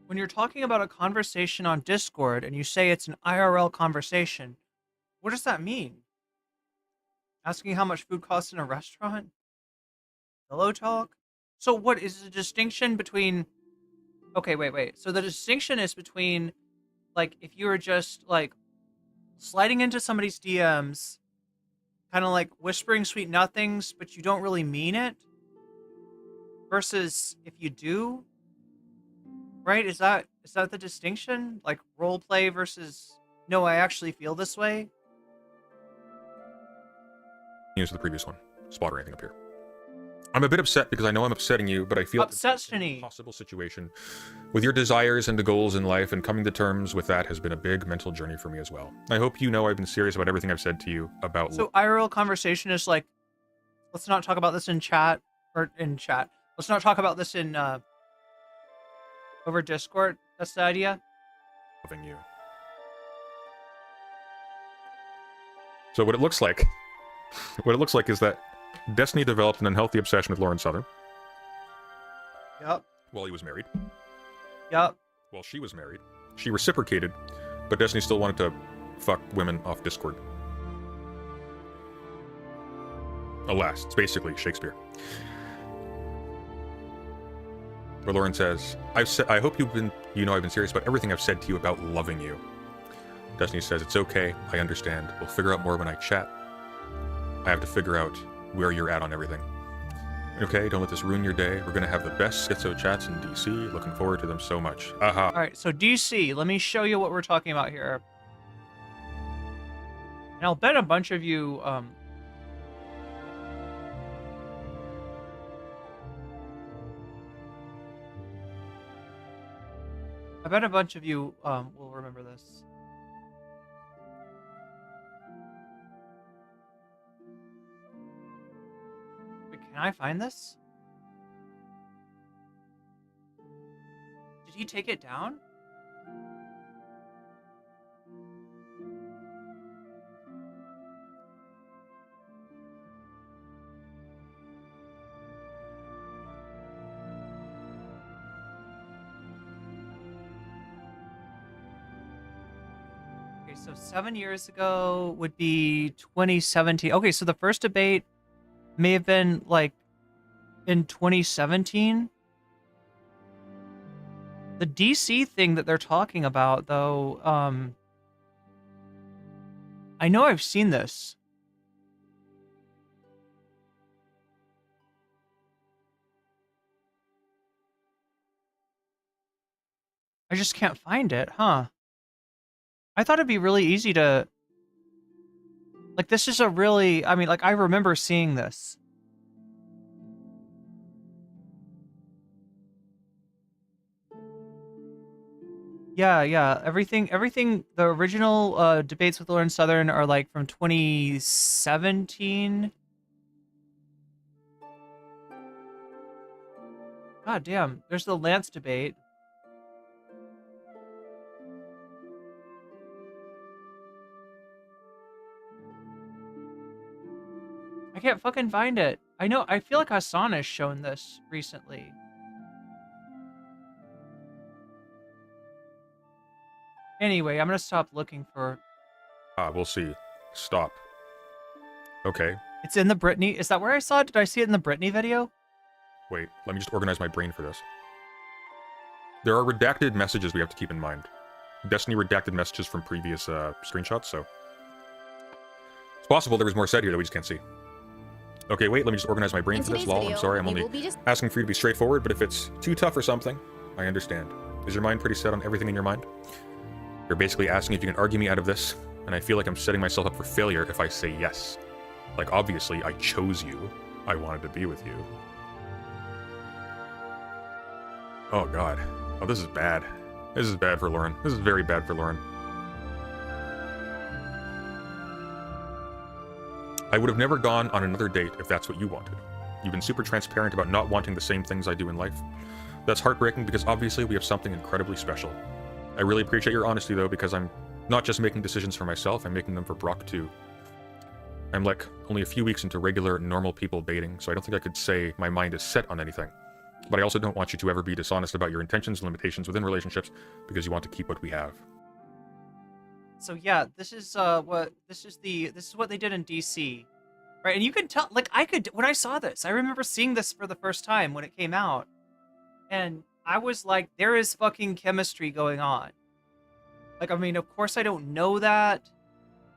when you're talking about a conversation on Discord and you say it's an IRL conversation, what does that mean? Asking how much food costs in a restaurant? Hello talk? So what is the distinction between... Okay, wait. So the distinction is between, like, if you were just, like, sliding into somebody's DMs, kind of like whispering sweet nothings, but you don't really mean it, versus if you do, right? Is that the distinction? Like role play versus, no, I actually feel this way? use the previous one. Spot or anything up here. I'm a bit upset because I know I'm upsetting you, but I feel Upsets an me. impossible situation with your desires and the goals in life, and coming to terms with that has been a big mental journey for me as well. I hope you know I've been serious about everything I've said to you about. So IRL conversation is like, let's not talk about this in chat or in chat. Let's not talk about this in over Discord. That's the idea. Loving you. So what it looks like is that Destiny developed an unhealthy obsession with Lauren Southern. Yep. While he was married. Yep. While she was married. She reciprocated, but Destiny still wanted to fuck women off Discord. Alas, it's basically Shakespeare. Where Lauren says, I hope I've been serious about everything I've said to you about loving you. Destiny says, it's okay, I understand. We'll figure out more when I chat. I have to figure out where you're at on everything. Okay, don't let this ruin your day. We're gonna have the best schizo chats in DC. Looking forward to them so much. Aha. All right, so DC, let me show you what we're talking about here. And I'll bet a bunch of you will remember this. Wait, can I find this? Did he take it down? So 7 years ago would be 2017. Okay, so the first debate may have been like in 2017. The DC thing that they're talking about, though, I know I've seen this. I just can't find it, huh? I thought it'd be really easy to... Like, this is a really... I mean, like, I remember seeing this. Yeah. Everything... The original debates with Lauren Southern are, like, from 2017. God damn. There's the Lance debate. I can't fucking find it. I know, I feel like Hassan has shown this recently. Anyway, I'm gonna stop looking for... We'll see. Stop. Okay. It's in the Britney... Is that where I saw it? Did I see it in the Britney video? Wait, let me just organize my brain for this. There are redacted messages we have to keep in mind. Destiny redacted messages from previous screenshots, so... It's possible there was more said here that we just can't see. Okay, wait, let me just organize my brain for this. Lol, I'm sorry, I'm only asking for you to be straightforward, but if it's too tough or something, I understand. Is your mind pretty set on everything in your mind? You're basically asking if you can argue me out of this, and I feel like I'm setting myself up for failure if I say yes. Like, obviously, I chose you. I wanted to be with you. Oh, God. Oh, this is bad. This is bad for Lauren. This is very bad for Lauren. I would have never gone on another date if that's what you wanted. You've been super transparent about not wanting the same things I do in life. That's heartbreaking because obviously we have something incredibly special. I really appreciate your honesty though, because I'm not just making decisions for myself, I'm making them for Brock too. I'm like only a few weeks into regular, normal people dating, so I don't think I could say my mind is set on anything. But I also don't want you to ever be dishonest about your intentions and limitations within relationships because you want to keep what we have. So yeah, this is what they did in DC, right? And you can tell, like, when I saw this, I remember seeing this for the first time when it came out, and I was like, there is fucking chemistry going on. Like, I mean, of course I don't know that,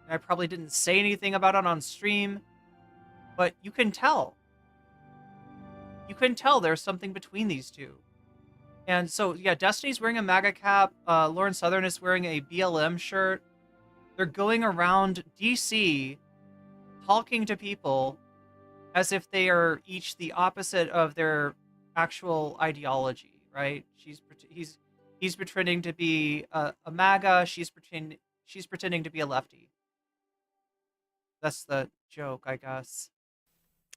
and I probably didn't say anything about it on stream, but you can tell. You can tell there's something between these two. And so, yeah, Destiny's wearing a MAGA cap. Lauren Southern is wearing a BLM shirt. They're going around DC talking to people as if they are each the opposite of their actual ideology, right? He's pretending to be a MAGA. She's pretending to be a lefty. That's the joke, I guess.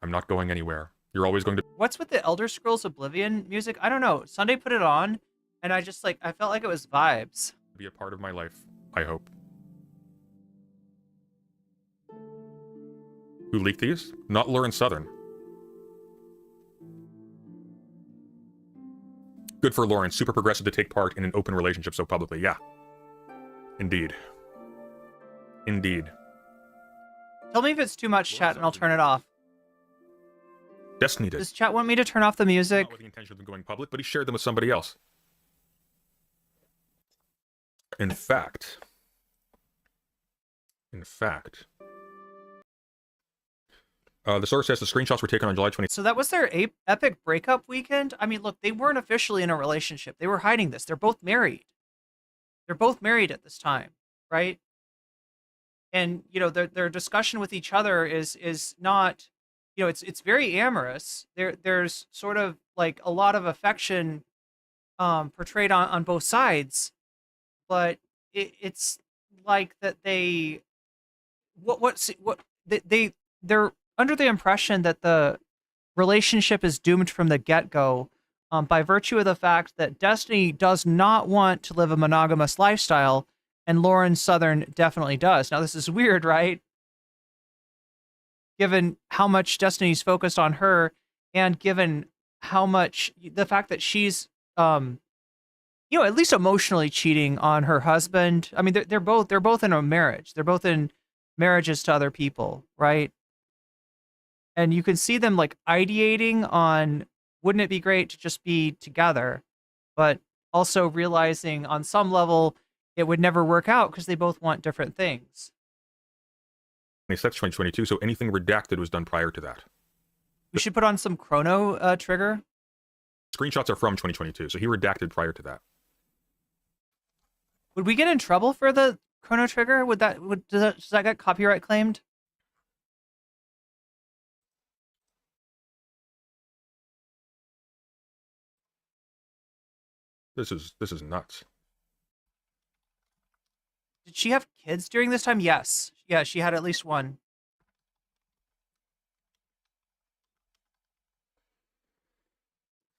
I'm not going anywhere. You're always going to What's with the Elder Scrolls Oblivion music? I don't know. Sunday put it on, and I just I felt like it was vibes. be a part of my life, I hope. Who leaked these? Not Lauren Southern. Good for Lauren. Super progressive to take part in an open relationship so publicly. Yeah. Indeed. Indeed. Tell me if it's too much, chat, and I'll turn it off. Destiny did. Does chat want me to turn off the music? Not with the intention of them going public, but he shared them with somebody else. In fact, the source says the screenshots were taken on July 20th. So that was their epic breakup weekend? I mean, look, they weren't officially in a relationship. They were hiding this. They're both married. They're both married at this time, right? And, you know, their discussion with each other is not, you know, it's very amorous. There's sort of like a lot of affection portrayed on both sides, but it's like that they're under the impression that the relationship is doomed from the get-go by virtue of the fact that Destiny does not want to live a monogamous lifestyle, and Lauren Southern definitely does. Now, this is weird, right? Given how much Destiny's focused on her, and given how much the fact that she's, you know, at least emotionally cheating on her husband. I mean, they're both in a marriage. They're both in marriages to other people, right? And you can see them like ideating on, wouldn't it be great to just be together? But also realizing on some level it would never work out because they both want different things. That's 2022, so anything redacted was done prior to that. We should put on some Chrono Trigger. Screenshots are from 2022, so he redacted prior to that. Would we get in trouble for the Chrono Trigger? Does that get copyright claimed? This is nuts. Did she have kids during this time? Yes. Yeah, she had at least one.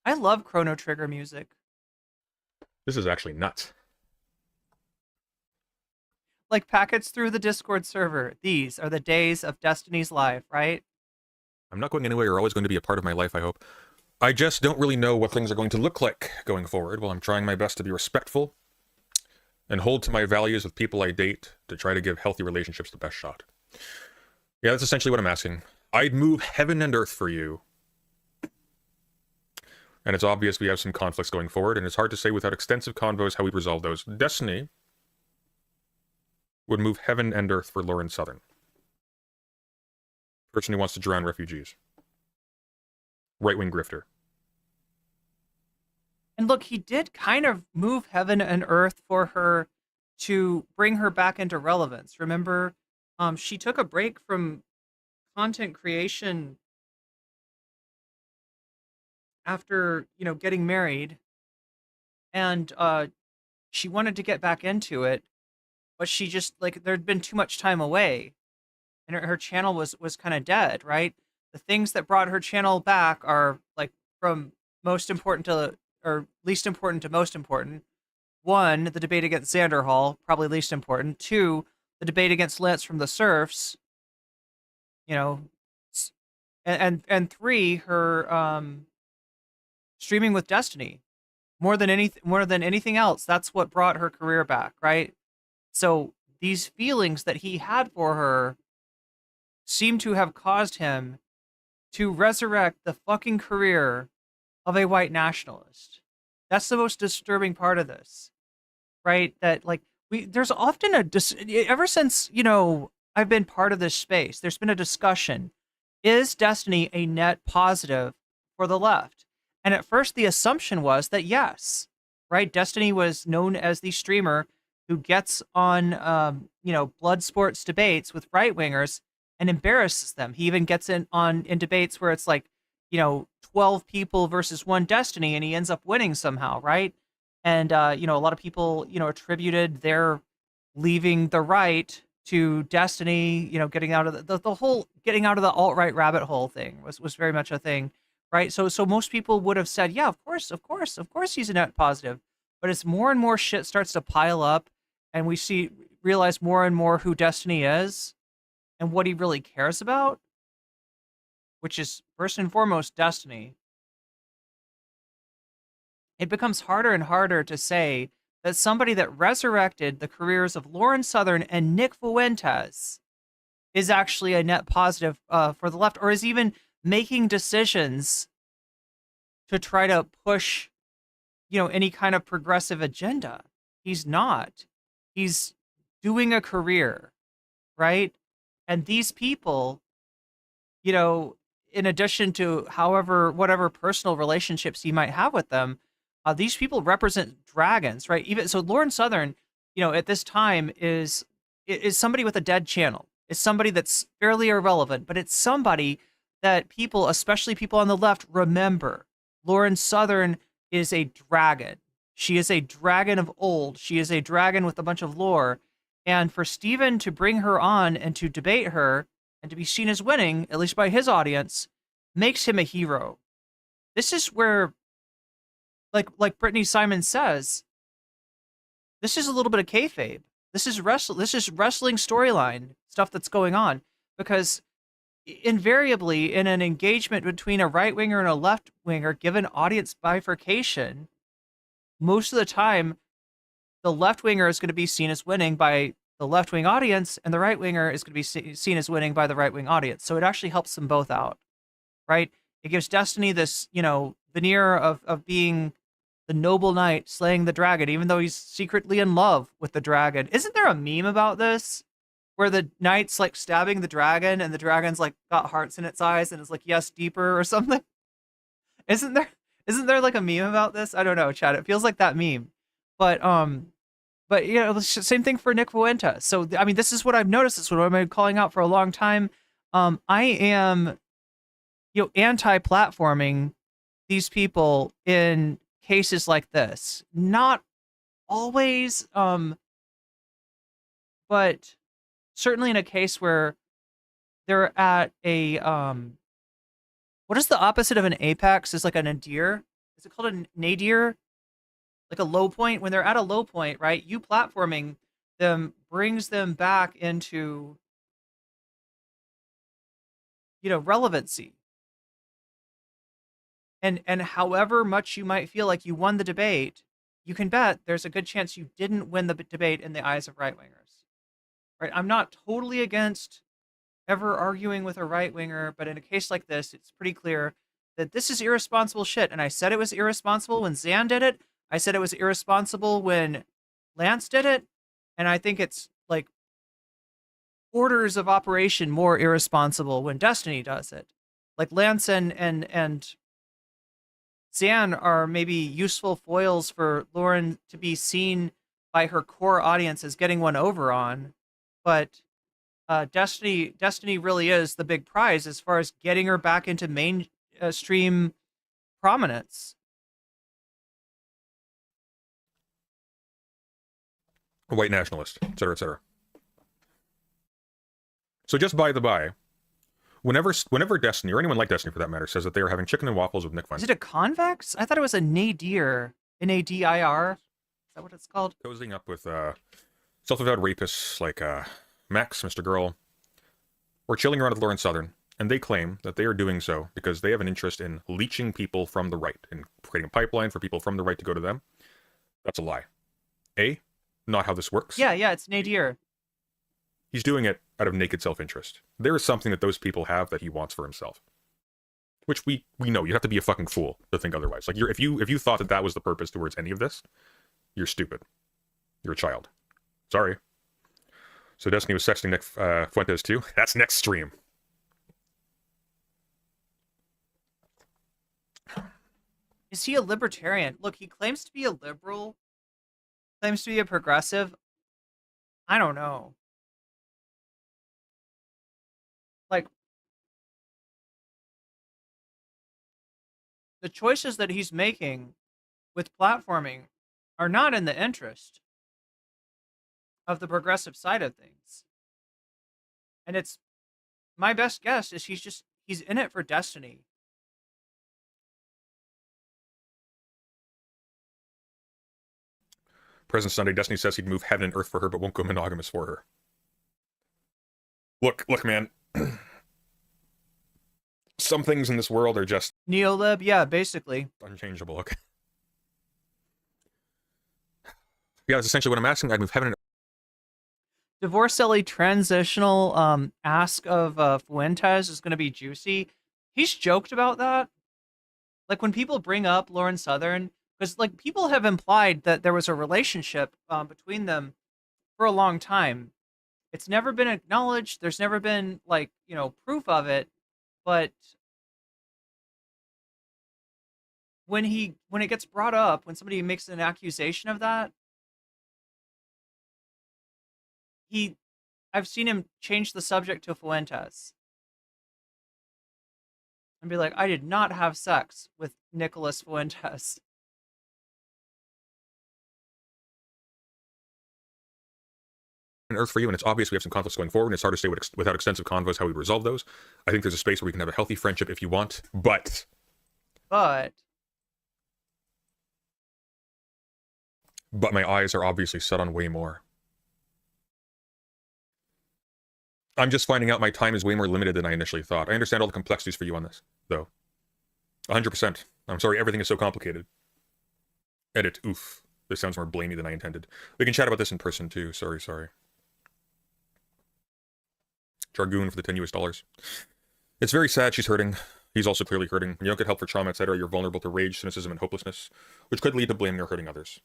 I love Chrono Trigger music. This is actually nuts. Like packets through the Discord server. These are the days of Destiny's life, right? I'm not going anywhere. You're always going to be a part of my life, I hope. I just don't really know what things are going to look like going forward. Well, I'm trying my best to be respectful and hold to my values with people I date to try to give healthy relationships the best shot. Yeah, that's essentially what I'm asking. I'd move heaven and earth for you. And it's obvious we have some conflicts going forward, and it's hard to say without extensive convos how we'd resolve those. Destiny would move heaven and earth for Lauren Southern. Person who wants to drown refugees. Right-wing grifter. And look, he did kind of move heaven and earth for her to bring her back into relevance. Remember, she took a break from content creation after, you know, getting married, and she wanted to get back into it, but she just, like, there'd been too much time away, and her channel was kind of dead, right? The things that brought her channel back are, like, from most important to, or least important to most important. One, the debate against Xander Hall, probably least important. Two, the debate against Lance from the Surfs, you know, and three, her streaming with Destiny. More than anything else, that's what brought her career back, right? So these feelings that he had for her seem to have caused him to resurrect the fucking career of a white nationalist. That's the most disturbing part of this, right? That, like, there's often ever since, you know, I've been part of this space, there's been a discussion. Is Destiny a net positive for the left? And at first the assumption was that yes, right? Destiny was known as the streamer who gets on, you know, blood sports debates with right-wingers and embarrasses them. He even gets in debates where it's like, 12 people versus one destiny, and he ends up winning somehow, right? And a lot of people, attributed their leaving the right to destiny, getting out of the whole getting out of the alt-right rabbit hole thing was very much a thing, right? So most people would have said, yeah, of course he's a net positive. But as more and more shit starts to pile up, and we realize more and more who Destiny is and what he really cares about, which is first and foremost Destiny, it becomes harder and harder to say that somebody that resurrected the careers of Lauren Southern and Nick Fuentes is actually a net positive for the left, or is even making decisions to try to push, any kind of progressive agenda. He's not. He's doing a career, right? And these people, in addition to whatever personal relationships he might have with them, these people represent dragons, right? Even so, Lauren Southern, at this time is somebody with a dead channel. It's somebody that's fairly irrelevant, but it's somebody that people, especially people on the left, remember. Lauren Southern is a dragon. She is a dragon of old. She is a dragon with a bunch of lore. And for Steven to bring her on and to debate her and to be seen as winning, at least by his audience, makes him a hero. This is where, like Brittany Simon says, this is a little bit of kayfabe. This is wrestling storyline stuff that's going on, because invariably in an engagement between a right winger and a left winger, given audience bifurcation, most of the time the left winger is going to be seen as winning by the left wing audience, and the right winger is going to be seen as winning by the right wing audience. So it actually helps them both out, right? It gives Destiny this, veneer of being the noble knight slaying the dragon, even though he's secretly in love with the dragon. Isn't there a meme about this, where the knight's like stabbing the dragon, and the dragon's like got hearts in its eyes and is like, yes, deeper or something? Isn't there like a meme about this? I don't know, Chad. It feels like that meme. But same thing for Nick Fuentes. So I mean, this is what I've noticed. This is what I've been calling out for a long time. I am, anti-platforming these people in cases like this. Not always, but certainly in a case where they're at a what is the opposite of an apex? Is like a nadir? Is it called a nadir? Like a low point? When they're at a low point, right? You platforming them brings them back into, relevancy. And however much you might feel like you won the debate, you can bet there's a good chance you didn't win the debate in the eyes of right wingers. Right? I'm not totally against ever arguing with a right winger, but in a case like this, it's pretty clear that this is irresponsible shit. And I said it was irresponsible when Zan did it. I said it was irresponsible when Lance did it. And I think it's like orders of operation more irresponsible when Destiny does it. Like Lance and Zan are maybe useful foils for Lauren to be seen by her core audience as getting one over on, but Destiny really is the big prize as far as getting her back into mainstream prominence. White nationalist, et cetera, et cetera. So just by the by, whenever Destiny, or anyone like Destiny for that matter, says that they are having chicken and waffles with Nick Fuentes. Is it a convex? I thought it was a nadir. Nadir. Is that what it's called? Cozying up with self-avowed rapists like Max, Mr. Girl, or chilling around with Lauren Southern, and they claim that they are doing so because they have an interest in leeching people from the right and creating a pipeline for people from the right to go to them. That's a lie. Not how this works. Yeah, it's nadir. He's doing it out of naked self-interest. There is something that those people have that he wants for himself, which we know. You have to be a fucking fool to think otherwise. Like, if you thought that was the purpose towards any of this, you're stupid. You're a child. Sorry. So Destiny was sexting Nick Fuentes too. That's next stream. Is he a libertarian? Look, he claims to be a liberal, claims to be a progressive. I don't know. like, the choices that he's making with platforming are not in the interest of the progressive side of things. And it's my best guess is he's in it for destiny. Present Sunday, Destiny says he'd move heaven and earth for her, but won't go monogamous for her. Look, man. Some things in this world are just Neolib, yeah, basically. unchangeable, okay? Yeah, that's essentially what I'm asking. I'd move heaven and Divorcelli transitional ask of Fuentes is going to be juicy. He's joked about that. Like when people bring up Lauren Southern, because like people have implied that there was a relationship between them for a long time. It's never been acknowledged. There's never been like, proof of it. But when it gets brought up, when somebody makes an accusation of that, I've seen him change the subject to Fuentes and be like, I did not have sex with Nicholas Fuentes. earth for you, and it's obvious we have some conflicts going forward, and it's hard to say without extensive convos how we resolve those. I think there's a space where we can have a healthy friendship if you want, but my eyes are obviously set on way more. I'm just finding out my time is way more limited than I initially thought. I understand all the complexities for you on this, though. 100%. I'm sorry, everything is so complicated. Edit. Oof. This sounds more blamey than I intended. We can chat about this in person, too. Sorry. Jargoon for the 10 US dollars. It's very sad she's hurting. He's also clearly hurting. When you don't get help for trauma, etc., you're vulnerable to rage, cynicism, and hopelessness, which could lead to blaming or hurting others.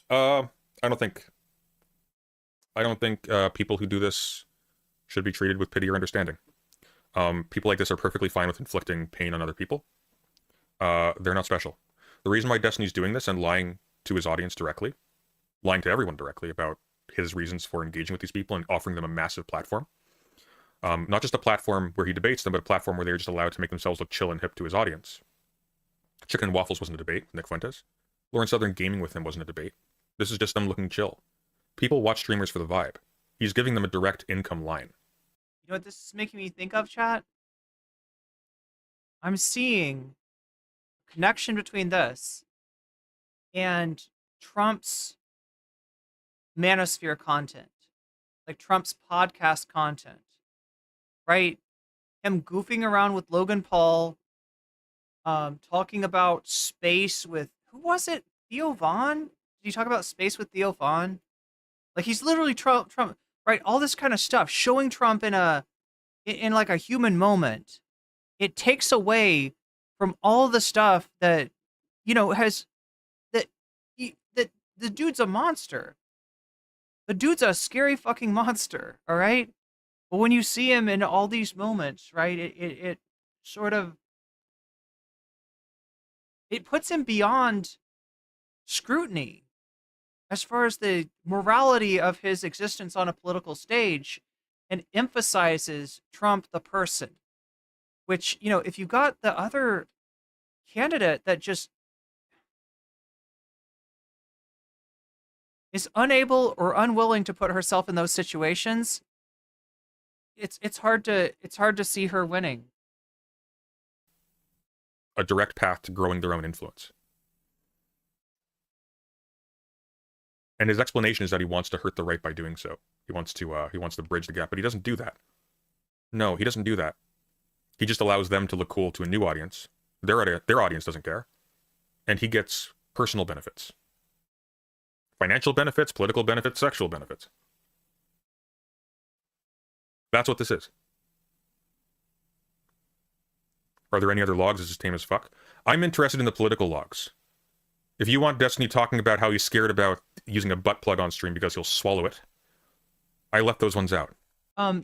I don't think people who do this should be treated with pity or understanding. People like this are perfectly fine with inflicting pain on other people. They're not special. The reason why Destiny's doing this and lying to his audience directly, lying to everyone directly about his reasons for engaging with these people and offering them a massive platform, not just a platform where he debates them, but a platform where they're just allowed to make themselves look chill and hip to his audience. Chicken and Waffles wasn't a debate with Nick Fuentes. Lauren Southern gaming with him wasn't a debate. This is just them looking chill. People watch streamers for the vibe. He's giving them a direct income line. You know what this is making me think of, chat? I'm seeing a connection between this and Trump's manosphere content, like Trump's podcast content, right? Him goofing around with Logan Paul, talking about space with, who was it? Theo Vaughn? Did you talk about space with Theo Vaughn? Like he's literally Trump, right? All this kind of stuff, showing Trump in like a human moment. It takes away from all the stuff that, has that the dude's a monster. The dude's a scary fucking monster, all right? But when you see him in all these moments, right, it sort of, it puts him beyond scrutiny as far as the morality of his existence on a political stage, and emphasizes Trump the person, which, if you got the other candidate that just is unable or unwilling to put herself in those situations, it's hard to see her winning. A direct path to growing their own influence. And his explanation is that he wants to hurt the right by doing so. He wants to bridge the gap, but he doesn't do that. No, he doesn't do that. He just allows them to look cool to a new audience. Their audience doesn't care. And he gets personal benefits. Financial benefits, political benefits, sexual benefits. That's what this is. Are there any other logs? Is this tame as fuck? I'm interested in the political logs. If you want Destiny talking about how he's scared about using a butt plug on stream because he'll swallow it, I left those ones out.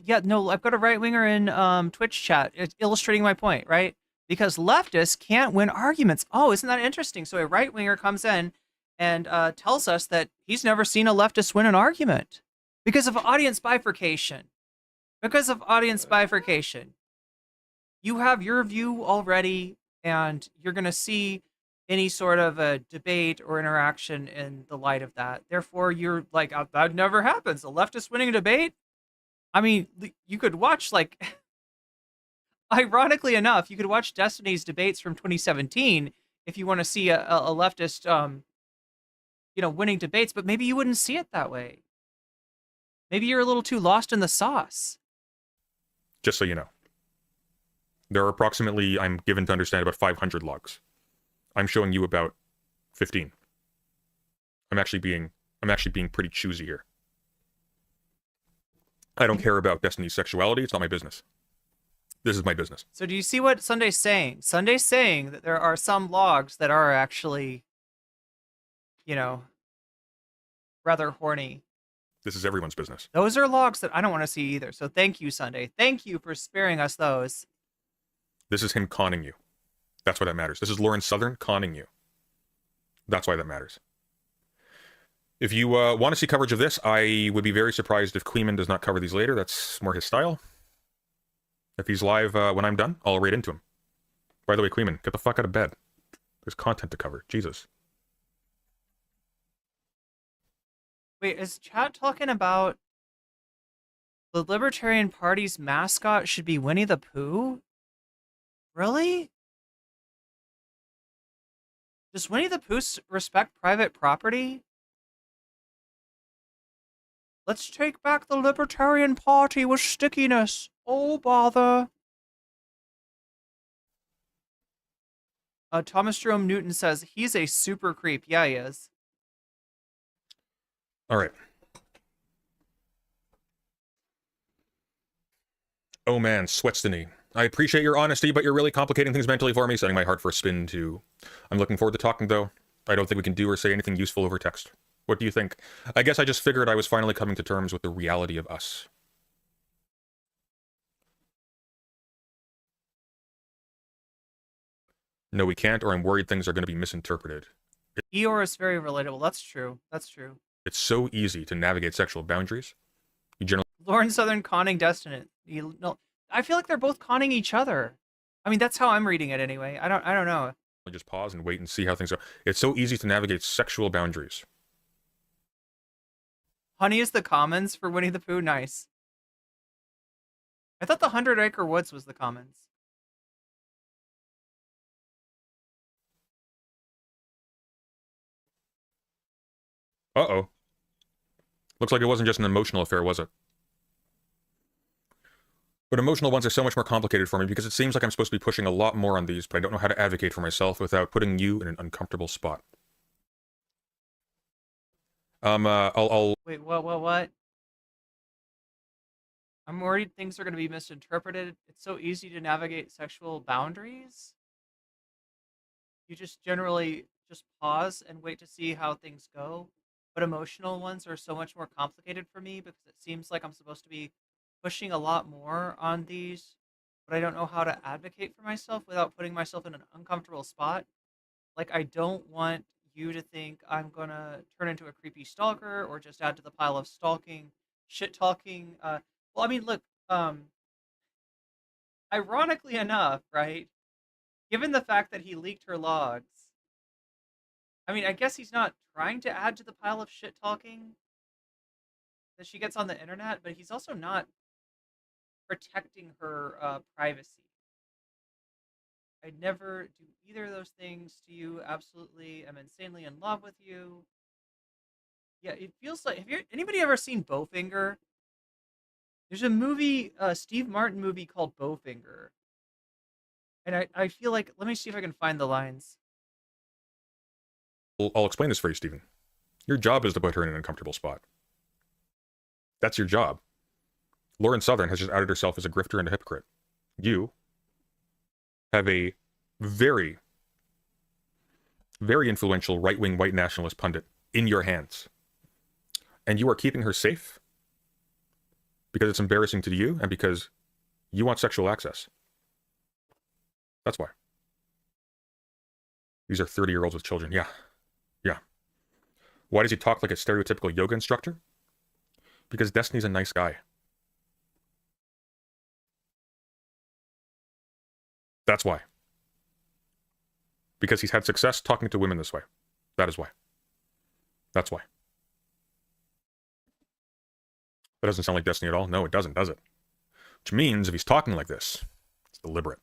Yeah, no, I've got a right-winger in Twitch chat. It's illustrating my point, right? Because leftists can't win arguments. Oh, isn't that interesting? So a right-winger comes in and tells us that he's never seen a leftist win an argument because of audience bifurcation. Because of audience bifurcation. you have your view already, and you're going to see any sort of a debate or interaction in the light of that. Therefore, you're like, that never happens. A leftist winning a debate? I mean, you could watch, like, ironically enough, you could watch Destiny's debates from 2017 if you want to see a leftist, winning debates, but maybe you wouldn't see it that way. Maybe you're a little too lost in the sauce. Just so you know. There are approximately, I'm given to understand, about 500 logs. I'm showing you about 15. I'm actually being pretty choosy here. I don't care about Destiny's sexuality. It's not my business. This is my business. So do you see what Sunday's saying? Sunday's saying that there are some logs that are actually, rather horny. This is everyone's business. Those are logs that I don't want to see either. So thank you, Sunday. Thank you for sparing us those. This is him conning you. That's why that matters. This is Lauren Southern conning you. That's why that matters. If you want to see coverage of this, I would be very surprised if Kleeman does not cover these later. That's more his style. If he's live when I'm done, I'll raid into him. By the way, Kleeman, get the fuck out of bed. There's content to cover. Jesus. Wait, is chat talking about the Libertarian Party's mascot should be Winnie the Pooh? Really? Does Winnie the Pooh respect private property? Let's take back the Libertarian Party with stickiness. Oh, bother. Thomas Jerome Newton says he's a super creep. Yeah, he is. All right. Oh man, Sweatstiny. I appreciate your honesty, but you're really complicating things mentally for me, setting my heart for a spin too. I'm looking forward to talking though. I don't think we can do or say anything useful over text. What do you think? I guess I just figured I was finally coming to terms with the reality of us. No, we can't, or I'm worried things are going to be misinterpreted. Eeyore is very relatable. That's true. That's true. It's so easy to navigate sexual boundaries. You generally Lauren Southern conning Destinant. No, I feel like they're both conning each other. I mean, that's how I'm reading it anyway. I don't know. just pause and wait and see how things go. It's so easy to navigate sexual boundaries. Honey is the commons for Winnie the Pooh. Nice. I thought the 100 Acre Woods was the commons. Uh-oh. Looks like it wasn't just an emotional affair, was it? But emotional ones are so much more complicated for me because it seems like I'm supposed to be pushing a lot more on these, but I don't know how to advocate for myself without putting you in an uncomfortable spot. I'll... Wait, what? I'm worried things are going to be misinterpreted. It's so easy to navigate sexual boundaries. You just generally just pause and wait to see how things go. But emotional ones are so much more complicated for me because it seems like I'm supposed to be pushing a lot more on these, but I don't know how to advocate for myself without putting myself in an uncomfortable spot. Like, I don't want you to think I'm gonna turn into a creepy stalker or just add to the pile of stalking, shit talking. Well, I mean, look, ironically enough, right? Given the fact that he leaked her logs, I mean, I guess he's not trying to add to the pile of shit talking that she gets on the internet, but he's also not protecting her privacy. I'd never do either of those things to you. Absolutely, I'm insanely in love with you. Yeah, it feels like. Anybody ever seen Bowfinger? There's a movie, Steve Martin movie called Bowfinger, and I feel like. Let me see if I can find the lines. I'll explain this for you, Stephen. Your job is to put her in an uncomfortable spot. That's your job. Lauren Southern has just outed herself as a grifter and a hypocrite. You have a very, very influential right-wing white nationalist pundit in your hands. And you are keeping her safe because it's embarrassing to you and because you want sexual access. That's why. These are 30-year-olds with children. Yeah. Yeah. Why does he talk like a stereotypical yoga instructor? Because Destiny's a nice guy. That's why. Because he's had success talking to women this way. That is why. That's why. That doesn't sound like destiny at all. No, it doesn't, does it? Which means if he's talking like this, it's deliberate.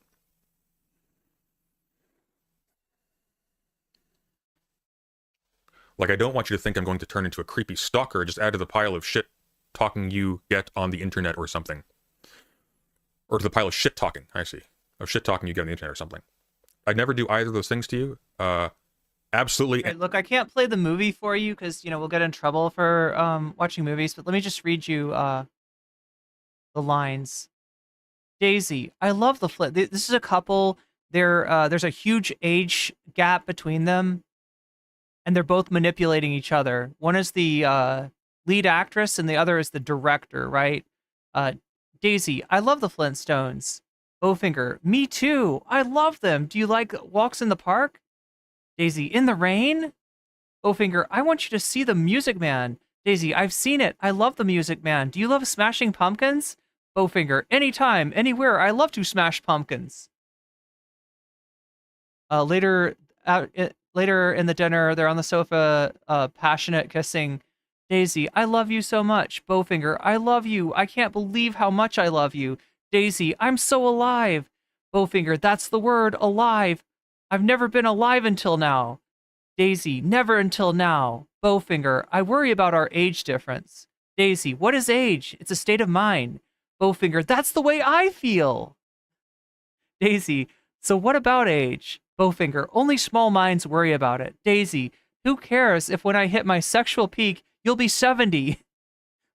Like, I don't want you to think I'm going to turn into a creepy stalker, just add to the pile of shit talking you get on the internet or something. Or to the pile of shit talking, I see. Of shit talking you get on the internet or something. I'd never do either of those things to you. Absolutely. Right, look, I can't play the movie for you because, we'll get in trouble for watching movies, but let me just read you the lines. Daisy, I love the flip. This is a couple. There's a huge age gap between them, and they're both manipulating each other. One is the lead actress, and the other is the director, right? Daisy, I love the Flintstones. Bowfinger, me too. I love them. Do you like walks in the park? Daisy, in the rain? Bowfinger, I want you to see the Music Man. Daisy, I've seen it. I love the Music Man. Do you love Smashing Pumpkins? Bowfinger, anytime, anywhere. I love to smash pumpkins. Later in the dinner, they're on the sofa, passionate kissing. Daisy, I love you so much. Bowfinger, I love you. I can't believe how much I love you. Daisy, I'm so alive. Bowfinger, that's the word, alive. I've never been alive until now. Daisy, never until now. Bowfinger, I worry about our age difference. Daisy, what is age? It's a state of mind. Bowfinger, that's the way I feel. Daisy, so what about age? Bowfinger, only small minds worry about it. Daisy, who cares if when I hit my sexual peak, you'll be 70?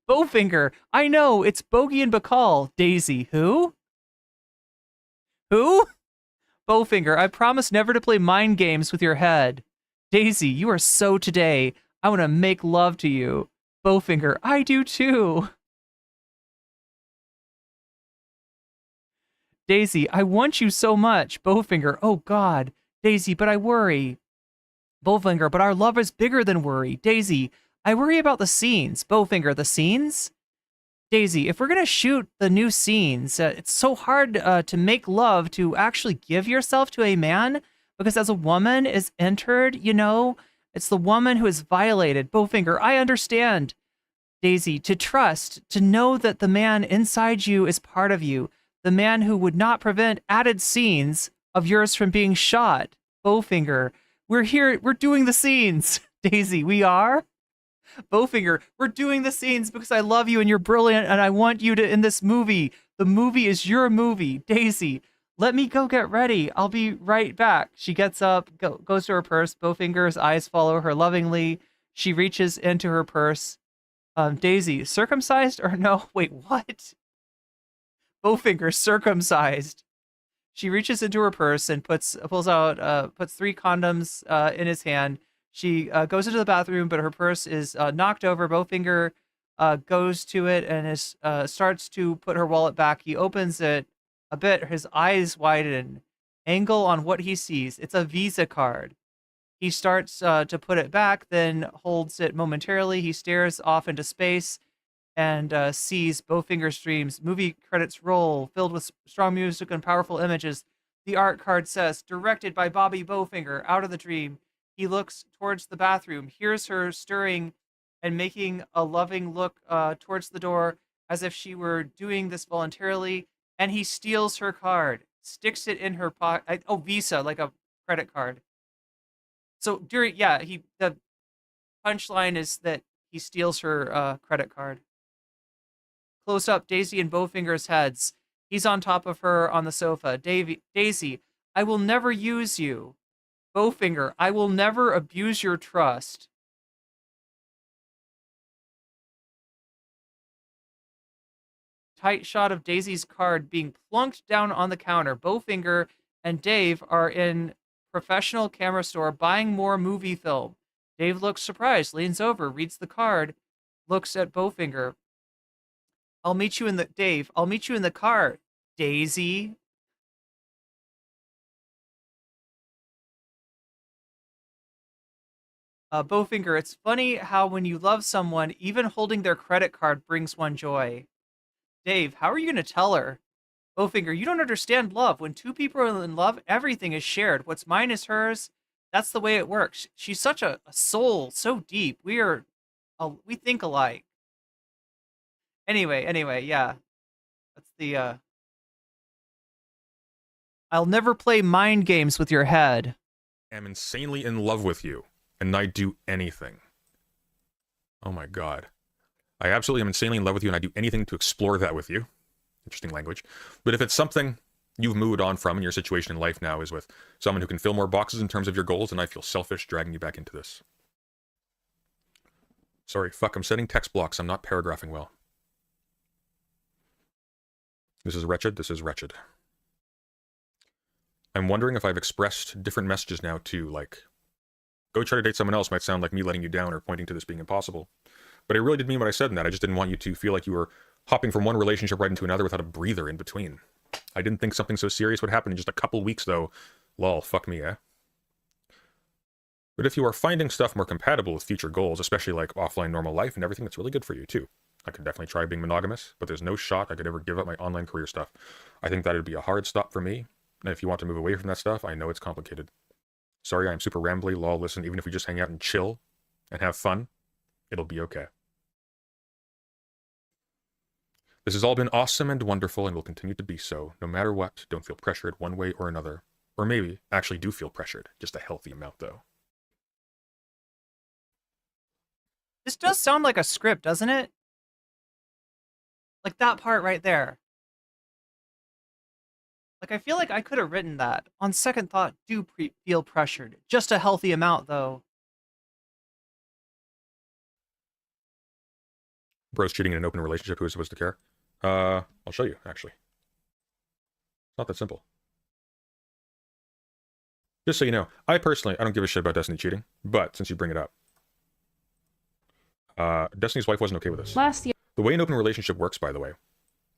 Bowfinger, I know, it's Bogey and Bacall. Daisy, who? Who? Bowfinger, I promise never to play mind games with your head. Daisy, you are so today. I want to make love to you. Bowfinger, I do too. Daisy, I want you so much. Bowfinger, oh God. Daisy, but I worry. Bowfinger, but our love is bigger than worry. Daisy, I worry about the scenes. Bowfinger, the scenes? Daisy, if we're going to shoot the new scenes, it's so hard to make love, to actually give yourself to a man, because as a woman is entered, it's the woman who is violated. Bowfinger, I understand. Daisy, to trust, to know that the man inside you is part of you, the man who would not prevent added scenes of yours from being shot. Bowfinger, we're here, we're doing the scenes. Daisy, we are? Bowfinger, we're doing the scenes because I love you and you're brilliant and I want you to in this movie. The movie is your movie. Daisy, let me go get ready. I'll be right back. She gets up, goes to her purse. Bowfinger's eyes follow her lovingly. She reaches into her purse. Daisy, circumcised or no? Wait, what? Bowfinger, circumcised. She reaches into her purse and puts 3 condoms in his hand. She goes into the bathroom, but her purse is knocked over. Bowfinger goes to it and starts to put her wallet back. He opens it a bit. His eyes widen. Angle on what he sees. It's a Visa card. He starts to put it back, then holds it momentarily. He stares off into space and sees Bowfinger's dreams. Movie credits roll, filled with strong music and powerful images. The art card says, directed by Bobby Bowfinger, out of the dream. He looks towards the bathroom, hears her stirring and making a loving look towards the door as if she were doing this voluntarily, and he steals her card, sticks it in her pocket. Oh, Visa, like a credit card. So the punchline is that he steals her credit card. Close up, Daisy and Bowfinger's heads. He's on top of her on the sofa. Daisy, I will never use you. Bowfinger, I will never abuse your trust. Tight shot of Daisy's card being plunked down on the counter. Bowfinger and Dave are in professional camera store buying more movie film. Dave looks surprised, leans over, reads the card, looks at Bowfinger. I'll meet you in the car, Daisy. Bowfinger, it's funny how when you love someone, even holding their credit card brings one joy. Dave, how are you going to tell her? Bowfinger, you don't understand love. When two people are in love, everything is shared. What's mine is hers. That's the way it works. She's such a soul, so deep. We think alike. Anyway, yeah. That's the I'll never play mind games with your head. I'm insanely in love with you, and I'd do anything. Oh my god. I absolutely am insanely in love with you, and I'd do anything to explore that with you. Interesting language. But if it's something you've moved on from, and your situation in life now is with someone who can fill more boxes in terms of your goals, and I feel selfish dragging you back into this. Sorry, fuck, I'm setting text blocks. I'm not paragraphing well. This is wretched. This is wretched. I'm wondering if I've expressed different messages now too, like, go try to date someone else might sound like me letting you down or pointing to this being impossible. But I really did mean what I said in that. I just didn't want you to feel like you were hopping from one relationship right into another without a breather in between. I didn't think something so serious would happen in just a couple weeks, though. Lol, fuck me, eh? But if you are finding stuff more compatible with future goals, especially like offline normal life and everything, that's really good for you, too. I could definitely try being monogamous, but there's no shot I could ever give up my online career stuff. I think that would be a hard stop for me, and if you want to move away from that stuff, I know it's complicated. Sorry, I'm super rambly, lol, listen, even if we just hang out and chill and have fun, it'll be okay. This has all been awesome and wonderful and will continue to be so. No matter what, don't feel pressured one way or another. Or maybe actually do feel pressured, just a healthy amount though. This does sound like a script, doesn't it? Like that part right there. Like, I feel like I could have written that. On second thought, do feel pressured. Just a healthy amount, though. Bro's cheating in an open relationship, who is supposed to care? I'll show you, actually. It's not that simple. Just so you know, I don't give a shit about Destiny cheating, but since you bring it up, Destiny's wife wasn't okay with this. Last year. The way an open relationship works, by the way,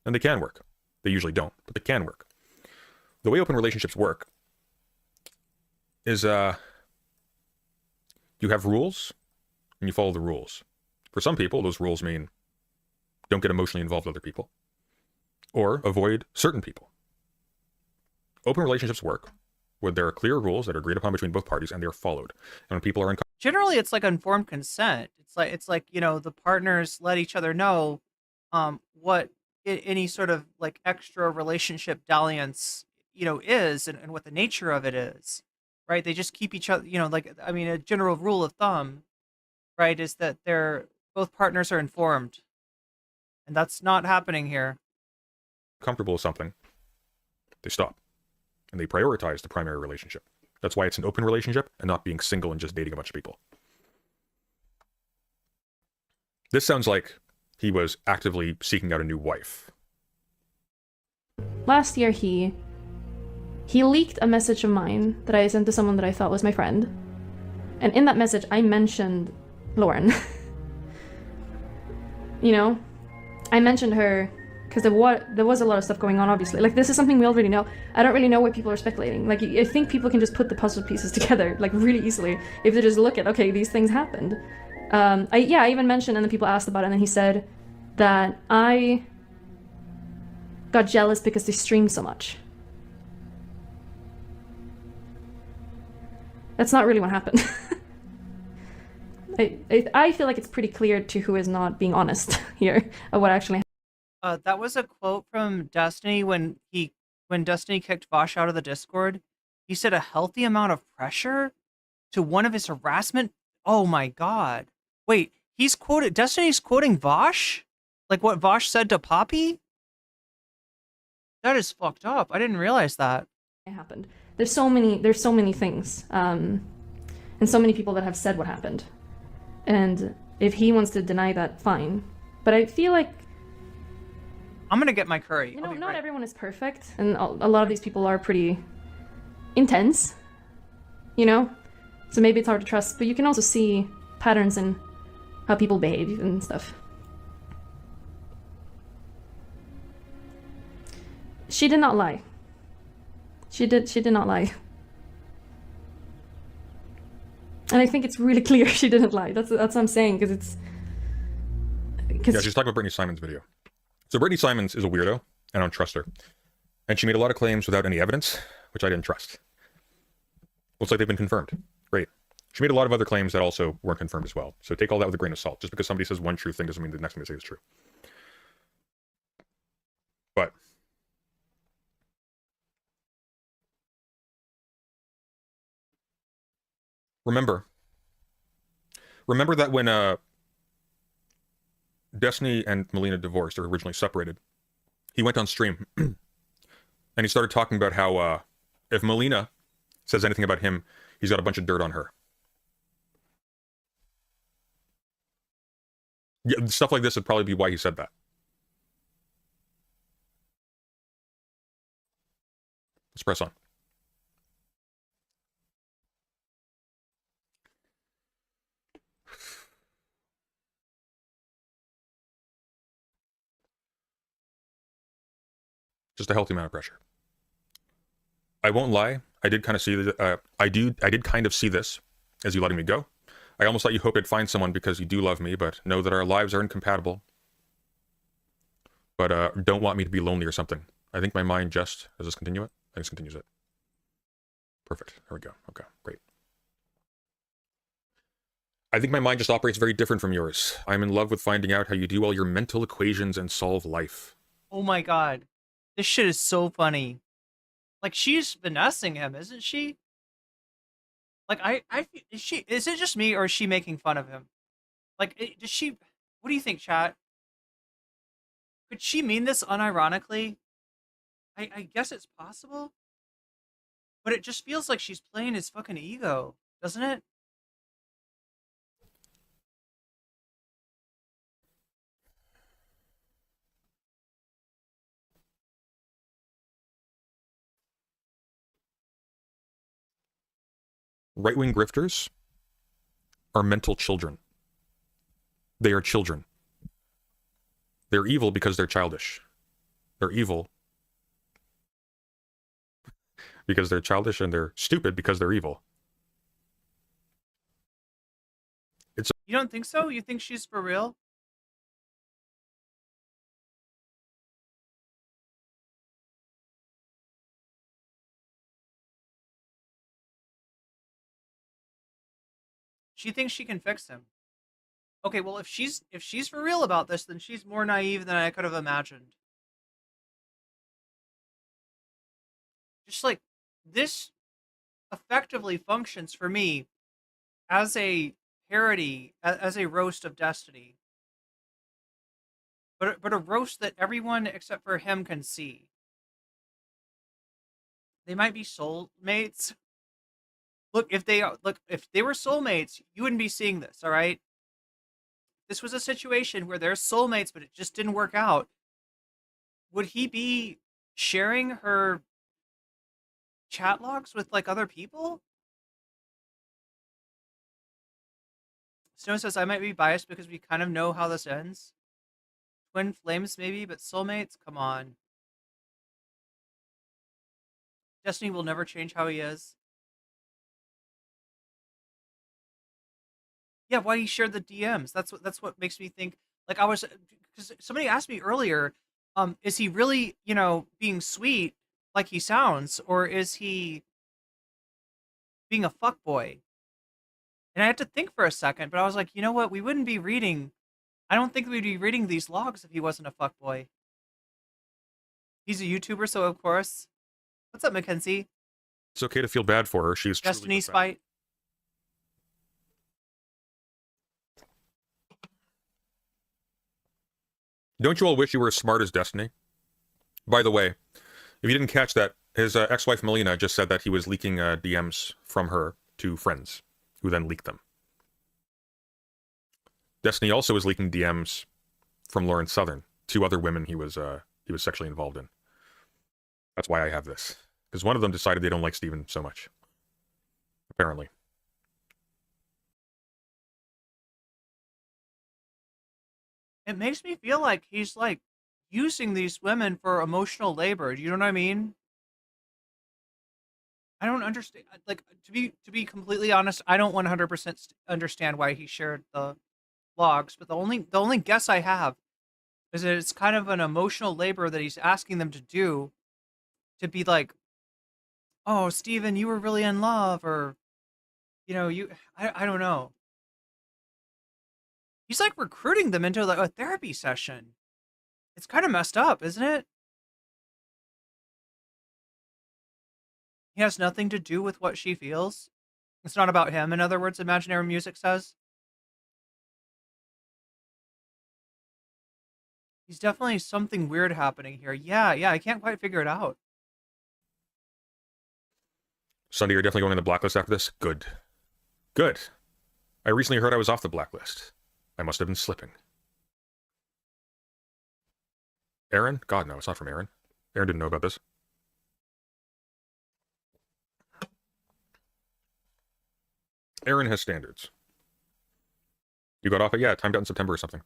and they can work. They usually don't, but they can work. The way open relationships work is you have rules and you follow the rules. For some people, those rules mean don't get emotionally involved with other people or avoid certain people. Open relationships work where there are clear rules that are agreed upon between both parties and they are followed. And when people are uncomfortable, Generally, it's like informed consent. It's like, you know, the partners let each other know what any sort of like extra relationship dalliance, you know, is and what the nature of it is, right? They just keep each other, you know, like, I mean, a general rule of thumb, right, is that both partners are informed. And that's not happening here. with something, they stop and they prioritize the primary relationship. That's why it's an open relationship and not being single and just dating a bunch of people. This sounds like he was actively seeking out a new wife. Last year, he leaked a message of mine that I sent to someone that I thought was my friend. And in that message, I mentioned Lauren. You know? I mentioned her because there was a lot of stuff going on, obviously. Like, this is something we already know. I don't really know why people are speculating. Like, I think people can just put the puzzle pieces together, like, really easily if they just look at, okay, these things happened. I even mentioned, and then people asked about it, and then he said that I got jealous because they streamed so much. That's not really what happened. I feel like it's pretty clear to who is not being honest here of what actually happened. That was a quote from Destiny when Destiny kicked Vosh out of the Discord. He said a healthy amount of pressure to one of his harassment. Oh my god. Wait, Destiny's quoting Vosh? Like what Vosh said to Poppy? That is fucked up. I didn't realize that. It happened. There's so many things. And so many people that have said what happened. And if he wants to deny that, fine. But I feel like, I'm gonna get my curry. you know, not everyone is perfect, and a lot of these people are pretty intense, you know? So maybe it's hard to trust, but you can also see patterns in how people behave and stuff. She did not lie. She did not lie. And I think it's really clear she didn't lie. That's what I'm saying, because it's... Yeah, she's talking about Brittany Simon's video. So Brittany Simons is a weirdo. I don't trust her. And she made a lot of claims without any evidence, which I didn't trust. Looks like they've been confirmed. Great. She made a lot of other claims that also weren't confirmed as well. So take all that with a grain of salt. Just because somebody says one true thing doesn't mean the next thing they say is true. But remember that when Destiny and Melina divorced, or originally separated, he went on stream and he started talking about how if Melina says anything about him, he's got a bunch of dirt on her. Yeah, stuff like this would probably be why he said that. Let's press on. Just a healthy amount of pressure. I won't lie. I did kind of see I did kind of see this as you letting me go. I almost thought you hoped I'd find someone because you do love me, but know that our lives are incompatible. But don't want me to be lonely or something. I think my mind just... Does this continue it? I think this continues it. Perfect. There we go. Okay, great. I think my mind just operates very different from yours. I'm in love with finding out how you do all your mental equations and solve life. Oh my god. This shit is so funny. Like, she's finessing him, isn't she? Like, is it just me, or is she making fun of him? Like, does she... What do you think, chat? Could she mean this unironically? I guess it's possible. But it just feels like she's playing his fucking ego, doesn't it? Right-wing grifters are mental children. They are children. They're evil because they're childish. They're evil because they're childish, and they're stupid because they're evil. You don't think so? You think she's for real? She thinks she can fix him. Okay, well, if she's for real about this, then she's more naive than I could have imagined. Just like, this effectively functions for me as a parody, as a roast of Destiny. But a roast that everyone except for him can see. They might be soulmates. Look, if they were soulmates, you wouldn't be seeing this, all right? This was a situation where they're soulmates, but it just didn't work out. Would he be sharing her chat logs with, like, other people? Snow says, I might be biased because we kind of know how this ends. Twin flames, maybe, but soulmates? Come on. Destiny will never change how he is. Yeah, why he shared the DMs. That's what makes me think. Like, because somebody asked me earlier, is he really, being sweet like he sounds, or is he being a fuckboy? And I had to think for a second, but I was like, you know what? We wouldn't be reading. I don't think we'd be reading these logs if he wasn't a fuckboy. He's a YouTuber, so of course. What's up, Mackenzie? It's okay to feel bad for her. She's Destiny's fight. Don't you all wish you were as smart as Destiny? By the way, if you didn't catch that, his ex-wife Melina just said that he was leaking DMs from her to friends, who then leaked them. Destiny also was leaking DMs from Lauren Southern, 2 other women he was sexually involved in. That's why I have this. Because one of them decided they don't like Steven so much. Apparently. It makes me feel like he's, like, using these women for emotional labor. Do you know what I mean? I don't understand. Like, to be completely honest, I don't 100% understand why he shared the logs. But the only guess I have is that it's kind of an emotional labor that he's asking them to do to be like, oh, Steven, you were really in love, or, I don't know. He's like recruiting them into like a therapy session. It's kind of messed up, isn't it? He has nothing to do with what she feels. It's not about him, in other words, imaginary music says. He's definitely something weird happening here. Yeah, I can't quite figure it out. Sunday, you're definitely going on the blacklist after this? Good. Good. I recently heard I was off the blacklist. I must have been slipping. Aaron? God, no, it's not from Aaron. Aaron didn't know about this. Aaron has standards. You got off it? Yeah, timed out in September or something, apparently.